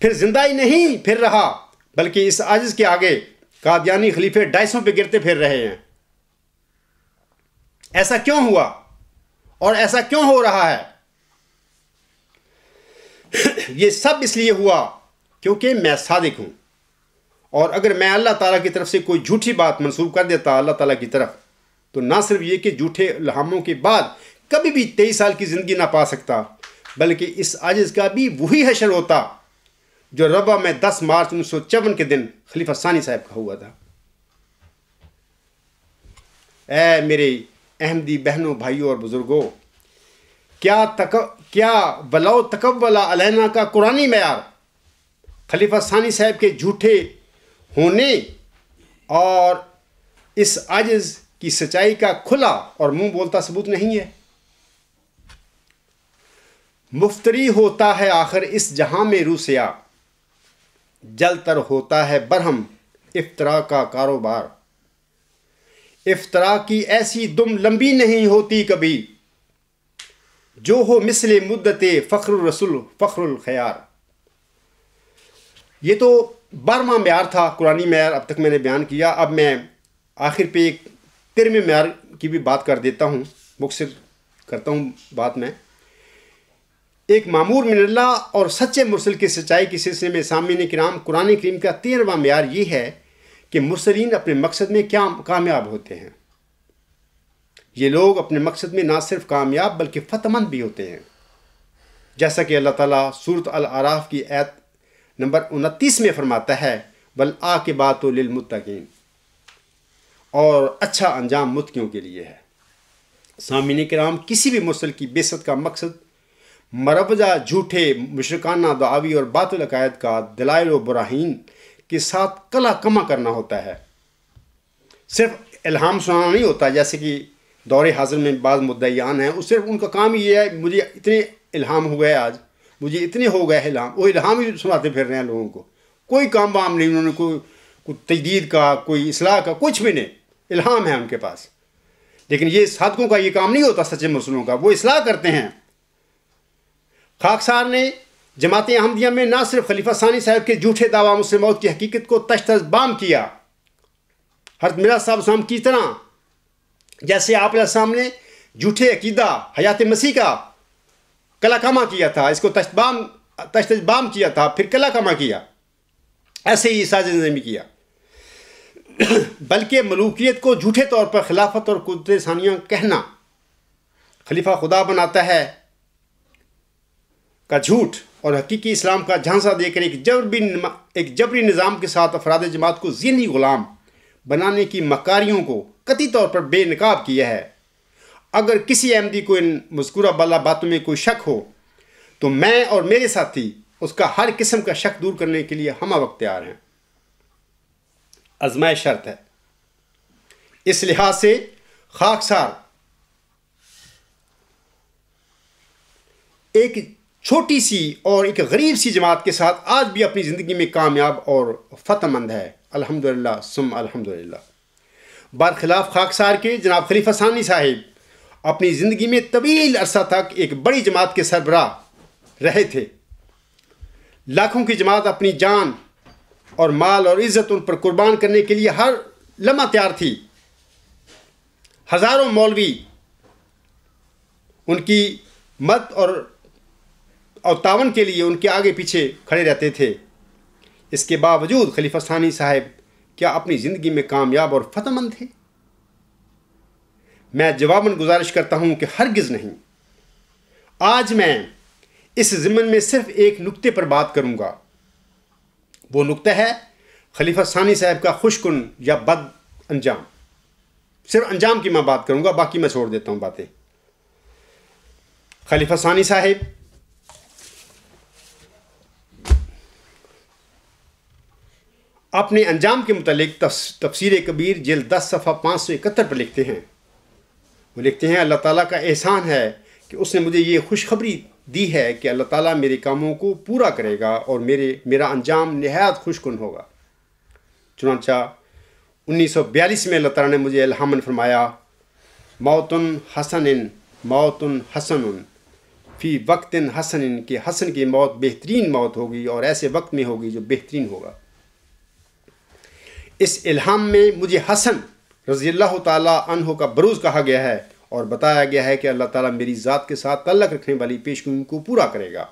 پھر زندہ ہی نہیں پھر رہا، بلکہ اس عاجز کے آگے قادیانی خلیفے ڈائسوں پہ گرتے پھر رہے ہیں۔ ایسا کیوں ہوا اور ایسا کیوں ہو رہا ہے؟ یہ سب اس لیے ہوا کیونکہ میں صادق ہوں، اور اگر میں اللہ تعالیٰ کی طرف سے کوئی جھوٹی بات منسوب کر دیتا اللہ تعالیٰ کی طرف، تو نہ صرف یہ کہ جھوٹے الہاموں کے بعد کبھی بھی 23 سال کی زندگی نہ پا سکتا، بلکہ اس عاجز کا بھی وہی حشر ہوتا جو ربع میں 10 مارچ 1954 کے دن خلیفہ ثانی صاحب کا ہوا تھا۔ اے میرے احمدی بہنوں، بھائیوں اور بزرگوں، کیا ولو تقبل علینا کا قرآنی معیار خلیفہ ثانی صاحب کے جھوٹے ہونے اور اس عجز کی سچائی کا کھلا اور منہ بولتا ثبوت نہیں ہے؟ مفتری ہوتا ہے آخر اس جہاں میں روح سیاہ، جل تر ہوتا ہے برہم افطرا کا کاروبار، افطرا کی ایسی دم لمبی نہیں ہوتی کبھی، جو ہو مثل مدت فخر الرسول فخر الخیار۔ یہ تو 12واں معیار تھا، قرآنی معیار اب تک میں نے بیان کیا۔ اب میں آخر پہ ایک 13ویں معیار کی بھی بات کر دیتا ہوں، مختصر کرتا ہوں بات میں۔ ایک معمور من اللہ اور سچے مرسل کی سچائی کے سلسلے میں سامعین کرام، قرآن کریم کا 13واں معیار یہ ہے کہ مرسلین اپنے مقصد میں کیا کامیاب ہوتے ہیں۔ یہ لوگ اپنے مقصد میں نہ صرف کامیاب بلکہ فتح مند بھی ہوتے ہیں، جیسا کہ اللہ تعالیٰ سورۃ الاعراف کی آیت نمبر 29 میں فرماتا ہے، والعاقبۃ للمتقین، اور اچھا انجام متقیوں کے لیے ہے۔ سامعین کرام، کسی بھی مرسل کی بعثت کا مقصد مروجہ جھوٹے مشرکانہ دعاوی اور باطل عقائد کا دلائل و براہین کے ساتھ کلا کما کرنا ہوتا ہے۔ صرف الہام سنانا نہیں ہوتا، جیسے کہ دور حاضر میں بعض مدعیان ہیں، اس صرف ان کا کام ہی یہ ہے، مجھے اتنے الہام ہو گئے، آج مجھے اتنے ہو گئے الہام، وہ الہام ہی سناتے پھر رہے ہیں لوگوں کو، کوئی کام وام نہیں، انہوں نے کوئی تجدید کا، کوئی اصلاح کا، کچھ بھی نہیں، الہام ہے ان کے پاس۔ لیکن یہ صادقوں کا یہ کام نہیں ہوتا، سچے مرسلوں کا، وہ اصلاح کرتے ہیں۔ خاکسار نے جماعت احمدیہ میں نہ صرف خلیفہ ثانی صاحب کے جھوٹے دعویٰ مسلم موت کی حقیقت کو تشت بام کیا، حضرت مرزا صاحب السلام کی طرح، جیسے آپ علیہ السلام نے جھوٹے عقیدہ حیات مسیح کا کلا کما کیا تھا، اس کو تشت بام کیا تھا، پھر کلا کما کیا، ایسے ہی ساجد نے بھی کیا، بلکہ ملوکیت کو جھوٹے طور پر خلافت اور قدرت ثانیہ کہنا، خلیفہ خدا بناتا ہے کا جھوٹ اور حقیقی اسلام کا جھانسا دے کر ایک جبری نظام کے ساتھ افراد جماعت کو ذہنی غلام بنانے کی مکاریوں کو قطعی طور پر بے نقاب کیا ہے۔ اگر کسی احمدی کو ان مذکورہ بالا باتوں میں کوئی شک ہو تو میں اور میرے ساتھی اس کا ہر قسم کا شک دور کرنے کے لیے ہمہ وقت تیار ہیں۔ آزمائش شرط ہے۔ اس لحاظ سے خاکسار ایک چھوٹی سی اور ایک غریب سی جماعت کے ساتھ آج بھی اپنی زندگی میں کامیاب اور فتح مند ہے، الحمدللہ ثم الحمدللہ۔ برخلاف خاکسار کے جناب خلیفہ ثانی صاحب اپنی زندگی میں طویل عرصہ تک ایک بڑی جماعت کے سربراہ رہے تھے۔ لاکھوں کی جماعت اپنی جان اور مال اور عزت ان پر قربان کرنے کے لیے ہر لمحہ تیار تھی۔ ہزاروں مولوی ان کی مدد اور تعاون کے لیے ان کے آگے پیچھے کھڑے رہتے تھے۔ اس کے باوجود خلیفہ ثانی صاحب کیا اپنی زندگی میں کامیاب اور فتح مند تھے؟ میں جواباً گزارش کرتا ہوں کہ ہرگز نہیں۔ آج میں اس ضمن میں صرف ایک نکتے پر بات کروں گا، وہ نکتہ ہے خلیفہ ثانی صاحب کا خوشکن یا بد انجام۔ صرف انجام کی میں بات کروں گا، باقی میں چھوڑ دیتا ہوں باتیں۔ خلیفہ ثانی صاحب اپنے انجام کے متعلق تفسیر کبیر جلد 10 صفحہ 571 پر لکھتے ہیں، وہ لکھتے ہیں، اللہ تعالیٰ کا احسان ہے کہ اس نے مجھے یہ خوشخبری دی ہے کہ اللہ تعالیٰ میرے کاموں کو پورا کرے گا اور میرا انجام نہایت خوشکن ہوگا۔ چنانچہ 1942 میں اللہ تعالیٰ نے مجھے الہاماً فرمایا، موتن حسن فی وقت حسن، کہ حسن کی موت بہترین موت ہوگی اور ایسے وقت میں ہوگی جو بہترین ہوگا۔ اس الہام میں مجھے حسن رضی اللہ تعالیٰ عنہ کا بروز کہا گیا ہے اور بتایا گیا ہے کہ اللہ تعالیٰ میری ذات کے ساتھ تعلق رکھنے والی پیشگوئی کو پورا کرے گا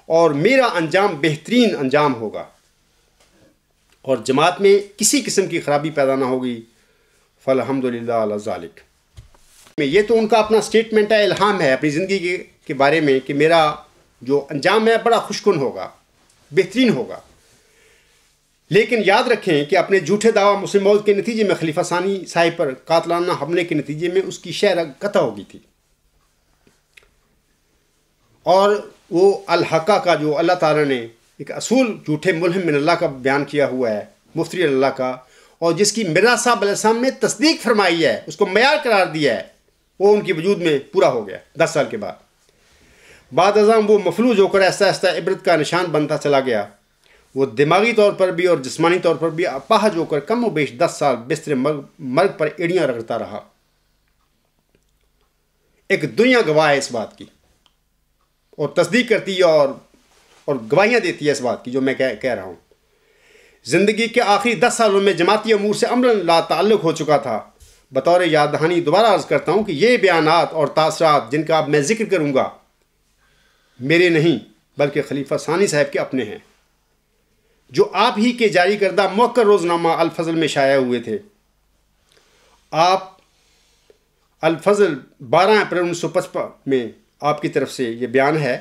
اور میرا انجام بہترین انجام ہوگا اور جماعت میں کسی قسم کی خرابی پیدا نہ ہوگی۔ فالحمدللہ علی ذالک۔ یہ تو ان کا اپنا سٹیٹمنٹ ہے، الہام ہے اپنی زندگی کے بارے میں کہ میرا جو انجام ہے بڑا خوشکن ہوگا، بہترین ہوگا۔ لیکن یاد رکھیں کہ اپنے جھوٹے دعویٰ مسلم موت کے نتیجے میں خلیفہ ثانی صاحب پر قاتلانہ حملے کے نتیجے میں اس کی شرح قطع ہو گئی تھی، اور وہ الحقہ کا جو اللہ تعالیٰ نے ایک اصول جھوٹے ملہم من اللہ کا بیان کیا ہوا ہے، مفتری اللہ کا، اور جس کی مرزا صاحب علیہ السلام نے تصدیق فرمائی ہے، اس کو معیار قرار دیا ہے، وہ ان کے وجود میں پورا ہو گیا 10 سال کے بعد ازاں وہ مفلوج ہو کر ایسا ایسا عبرت کا نشان بنتا چلا گیا۔ وہ دماغی طور پر بھی اور جسمانی طور پر بھی اپاہج ہو کر کم و بیش 10 سال بستر مرگ پر ایڑیاں رگڑتا رہا۔ ایک دنیا گواہ ہے اس بات کی اور تصدیق کرتی ہے اور گواہیاں دیتی ہے اس بات کی جو میں کہہ رہا ہوں۔ زندگی کے آخری 10 سالوں میں جماعتی امور سے عملاً لا تعلق ہو چکا تھا۔ بطور یاد دہانی دوبارہ عرض کرتا ہوں کہ یہ بیانات اور تاثرات جن کا اب میں ذکر کروں گا میرے نہیں بلکہ خلیفہ ثانی صاحب کے اپنے ہیں، جو آپ ہی کے جاری کردہ موقر روزنامہ الفضل میں شائع ہوئے تھے۔ آپ الفضل 12 اپریل 1955 میں آپ کی طرف سے یہ بیان ہے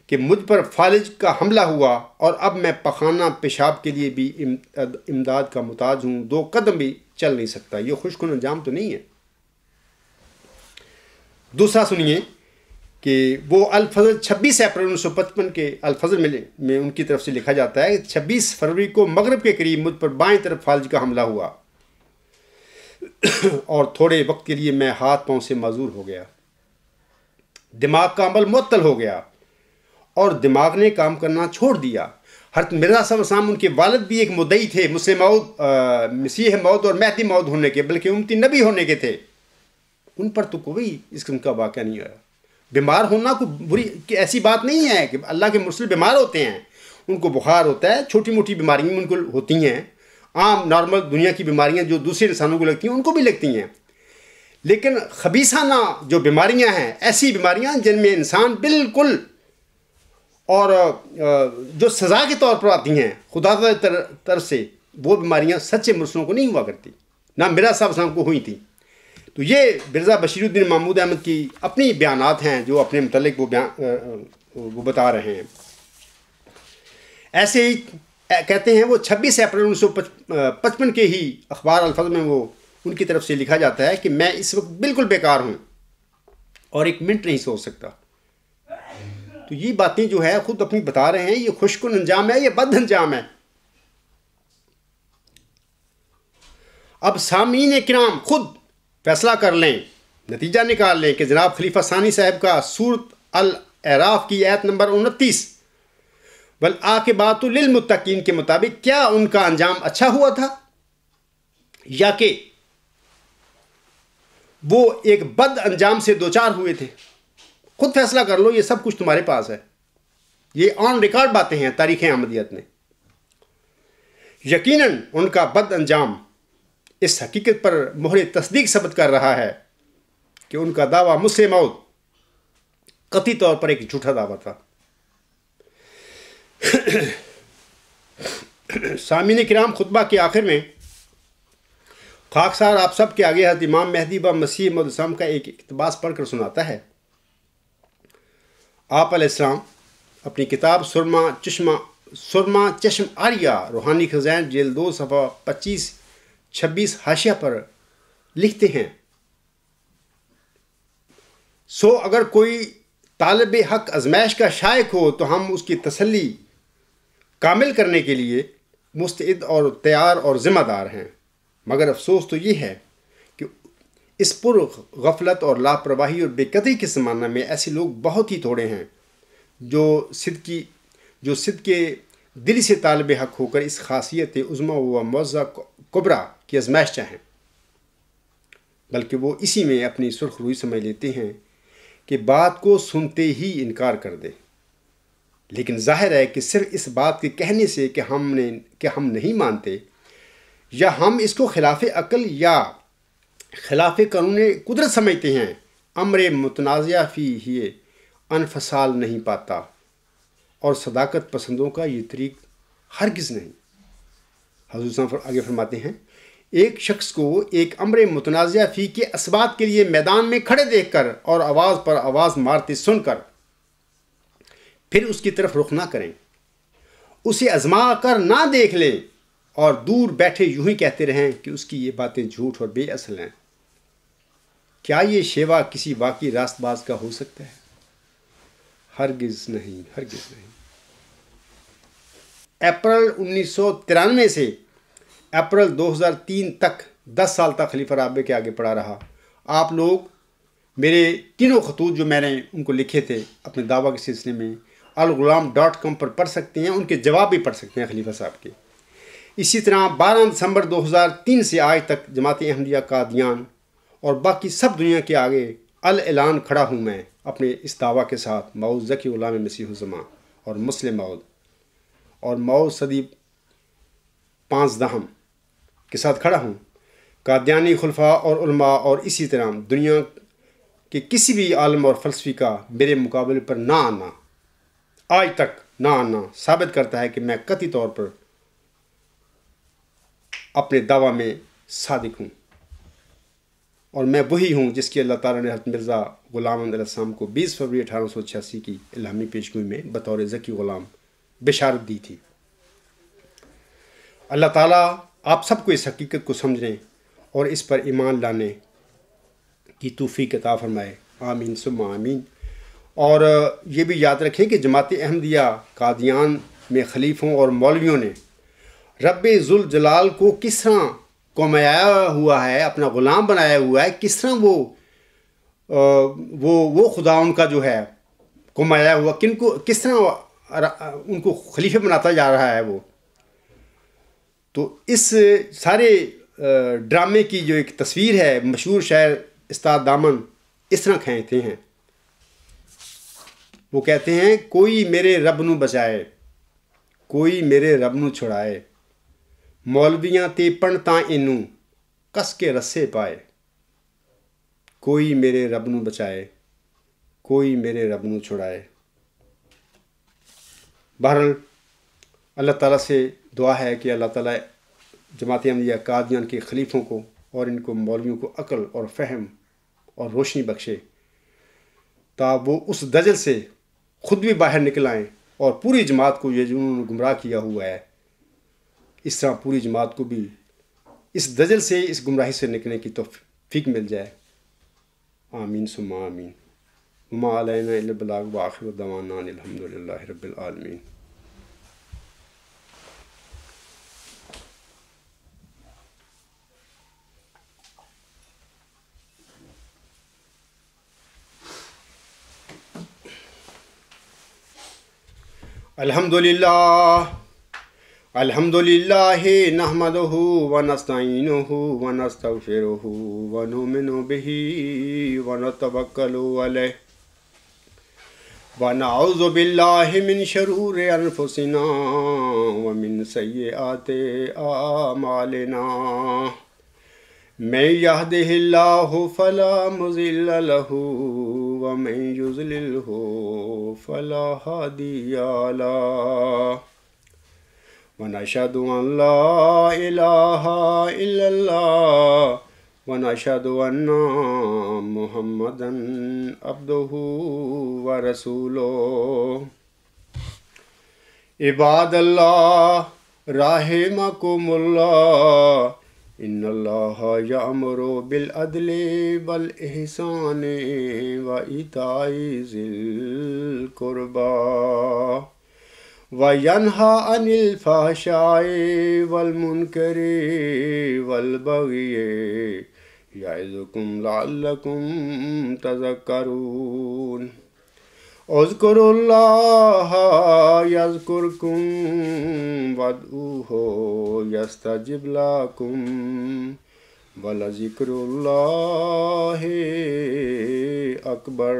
کہ مجھ پر فالج کا حملہ ہوا اور اب میں پخانہ پیشاب کے لیے بھی امداد کا محتاج ہوں، 2 قدم بھی چل نہیں سکتا۔ یہ خوش کن انجام تو نہیں ہے۔ دوسرا سنیے کہ وہ الفضل 26 اپریل 1955 کے الفضل میں ان کی طرف سے لکھا جاتا ہے کہ 26 فروری کو مغرب کے قریب مجھ پر بائیں طرف فالج کا حملہ ہوا اور تھوڑے وقت کے لیے میں ہاتھ پاؤں سے معذور ہو گیا، دماغ کا عمل معطل ہو گیا اور دماغ نے کام کرنا چھوڑ دیا۔ حضرت مرزا صاحب السلام ان کے والد بھی ایک مدعی تھے مسیح موعود اور مہدی موعود ہونے کے، بلکہ امتی نبی ہونے کے تھے۔ ان پر تو کوئی اس قسم کا واقعہ نہیں ہوا۔ بیمار ہونا کوئی بری ایسی بات نہیں ہے کہ اللہ کے مرسل بیمار ہوتے ہیں، ان کو بخار ہوتا ہے، چھوٹی موٹی بیماریاں ان کو ہوتی ہیں، عام نارمل دنیا کی بیماریاں جو دوسرے انسانوں کو لگتی ہیں ان کو بھی لگتی ہیں، لیکن خبیثانہ جو بیماریاں ہیں، ایسی بیماریاں جن میں انسان بالکل اور جو سزا کے طور پر آتی ہیں خدا کی طرف سے، وہ بیماریاں سچے مرسلوں کو نہیں ہوا کرتی، نہ مرزا صاحب السلام کو ہوئی تھیں۔ تو یہ مرزا بشیر الدین محمود احمد کی اپنی بیانات ہیں جو اپنے متعلق وہ بتا رہے ہیں۔ ایسے ہی کہتے ہیں وہ 26 اپریل 1955 کے ہی اخبار الفضل میں وہ ان کی طرف سے لکھا جاتا ہے کہ میں اس وقت بالکل بیکار ہوں اور 1 منٹ نہیں سوچ سکتا۔ تو یہ باتیں جو ہے خود اپنی بتا رہے ہیں، یہ خوش کن انجام ہے، یہ بد انجام ہے۔ اب سامعین کرام خود فیصلہ کر لیں، نتیجہ نکال لیں کہ جناب خلیفہ ثانی صاحب کا سورۃ الاعراف کی آیت نمبر 29 والعاقبات للمتقین کے مطابق کیا ان کا انجام اچھا ہوا تھا یا کہ وہ ایک بد انجام سے دوچار ہوئے تھے؟ خود فیصلہ کر لو، یہ سب کچھ تمہارے پاس ہے، یہ آن ریکارڈ باتیں ہیں تاریخ احمدیت میں۔ یقیناً ان کا بد انجام اس حقیقت پر مہر تصدیق ثبت کر رہا ہے کہ ان کا دعویٰ مسلم موعود قطعی طور پر ایک جھوٹا دعویٰ تھا۔ سامعین کرام، خطبہ کے آخر میں خاکسار آپ سب کے آگے حضرت امام مہدی و مسیح موعود السلام کا ایک اقتباس پڑھ کر سناتا ہے۔ آپ علیہ السلام اپنی کتاب سرما چشم آریہ روحانی خزائن جلد 2 صفحہ 25-26 حاشیہ پر لکھتے ہیں، سو اگر کوئی طالب حق آزمائش کا شائق ہو تو ہم اس کی تسلی کامل کرنے کے لیے مستعد اور تیار اور ذمہ دار ہیں، مگر افسوس تو یہ ہے کہ اس پر غفلت اور لاپرواہی اور بے قدری کے زمانہ میں ایسے لوگ بہت ہی تھوڑے ہیں جو صدق دلی سے طالب حق ہو کر اس خاصیت عظمی و معزہ کبریٰ کی آزمائش چاہیں، بلکہ وہ اسی میں اپنی سرخ روئی سمجھ لیتے ہیں کہ بات کو سنتے ہی انکار کر دے۔ لیکن ظاہر ہے کہ صرف اس بات کے کہنے سے کہ ہم نہیں مانتے یا ہم اس کو خلاف عقل یا خلاف قانون قدرت سمجھتے ہیں، امر متنازع فی ہی انفصال نہیں پاتا، اور صداقت پسندوں کا یہ طریق ہرگز نہیں۔ حضور صلی اللہ علیہ وسلم آگے فرماتے ہیں، ایک شخص کو ایک امر متنازع فی کے اسبات کے لیے میدان میں کھڑے دیکھ کر اور آواز پر آواز مارتے سن کر پھر اس کی طرف رخ نہ کریں، اسے آزما کر نہ دیکھ لیں اور دور بیٹھے یوں ہی کہتے رہیں کہ اس کی یہ باتیں جھوٹ اور بے اصل ہیں، کیا یہ شیوا کسی واقعی راست باز کا ہو سکتا ہے؟ ہرگز نہیں، ہرگز نہیں۔ اپریل 1993 سے اپریل 2003 تک 10 سال تک خلیفہ رابع کے آگے پڑھا رہا۔ آپ لوگ میرے تینوں خطوط جو میں نے ان کو لکھے تھے اپنے دعویٰ کے سلسلے میں الغلام.com پر پڑھ سکتے ہیں، ان کے جواب بھی پڑھ سکتے ہیں خلیفہ صاحب کے۔ اسی طرح 12 دسمبر 2003 سے آج تک جماعت احمدیہ قادیان اور باقی سب دنیا کے آگے اعلان کھڑا ہوں میں اپنے اس دعویٰ کے ساتھ، موعود ذکی غلام مسیح الزمان اور مسلم موعود اور موعود صدی 5 دہم کے ساتھ کھڑا ہوں۔ قادیانی خلفاء اور علماء اور اسی طرح دنیا کے کسی بھی عالم اور فلسفی کا میرے مقابلے پر نہ آنا، آج تک نہ آنا ثابت کرتا ہے کہ میں قطعی طور پر اپنے دعویٰ میں صادق ہوں اور میں وہی ہوں جس کی اللہ تعالیٰ نے حضرت مرزا غلام احمد علیہ السلام کو 20 فروری 1886 کی الہامی پیشگوئی میں بطور ذکی غلام بشارت دی تھی۔ اللہ تعالیٰ آپ سب کو اس حقیقت کو سمجھنے اور اس پر ایمان لانے کی توفیق عطا فرمائے، آمین ثم آمین۔ اور یہ بھی یاد رکھیں کہ جماعت احمدیہ قادیان میں خلیفوں اور مولویوں نے رب ذوالجلال کو کس طرح قومایا ہوا ہے، اپنا غلام بنایا ہوا ہے، کس طرح وہ خدا ان کا جو ہے قومایا ہوا، کس طرح ان کو خلیفہ بناتا جا رہا ہے وہ۔ تو اس سارے ڈرامے کی جو ایک تصویر ہے، مشہور شاعر استاد دامن اس طرح کھینچتے ہیں، وہ کہتے ہیں کوئی میرے رب نو بچائے، کوئی میرے رب نو چھڑائے، مولویاں تے پنڈتاں اینوں کس کے رسے پائے، کوئی میرے رب نو بچائے، کوئی میرے رب نو چھڑائے۔ بہرحال اللہ تعالیٰ سے دعا ہے کہ اللہ تعالیٰ جماعت احمدیہ قادیان کے خلیفوں کو اور ان کو مولویوں کو عقل اور فہم اور روشنی بخشے، تا وہ اس دجل سے خود بھی باہر نکل آئیں اور پوری جماعت کو یہ جنہوں نے گمراہ کیا ہوا ہے، اس طرح پوری جماعت کو بھی اس دجل سے، اس گمراہی سے نکلنے کی توفیق مل جائے، آمین ثم آمین۔ وما علینا الا البلاغ وآخر دعوانا ان الحمد للہ رب العالمین۔ الحمد للہ نحمدہ ونستعینہ ونستغفرہ ونؤمن بہ ونتوکل علیہ ونعوذ باللہ من شرور انفسنا ومن سیئات اعمالنا، من یہدہ اللہ فلا مضل لہ ومن یضللہ فلا ہادی لہ، ونشہد ان لا الہ الا اللہ ونشہد ان محمدا عبدہ ورسولہ۔ عباد اللہ رحمکم اللہ، ان اللہ یأمر بالعدل والاحسان وایتاء ذی القربی وَيَنْهَى عَنِ الْفَحْشَاءِ وَالْمُنْكَرِ وَالْبَغْيِ يَعِظُكُمْ لَعَلَّكُمْ تَذَكَّرُونَ۔ اذْكُرُوا اللَّهَ يَذْكُرْكُمْ وَادْعُوهُ يَسْتَجِبْ لَكُمْ وَلَذِكْرُ اللَّهِ أَكْبَرُ۔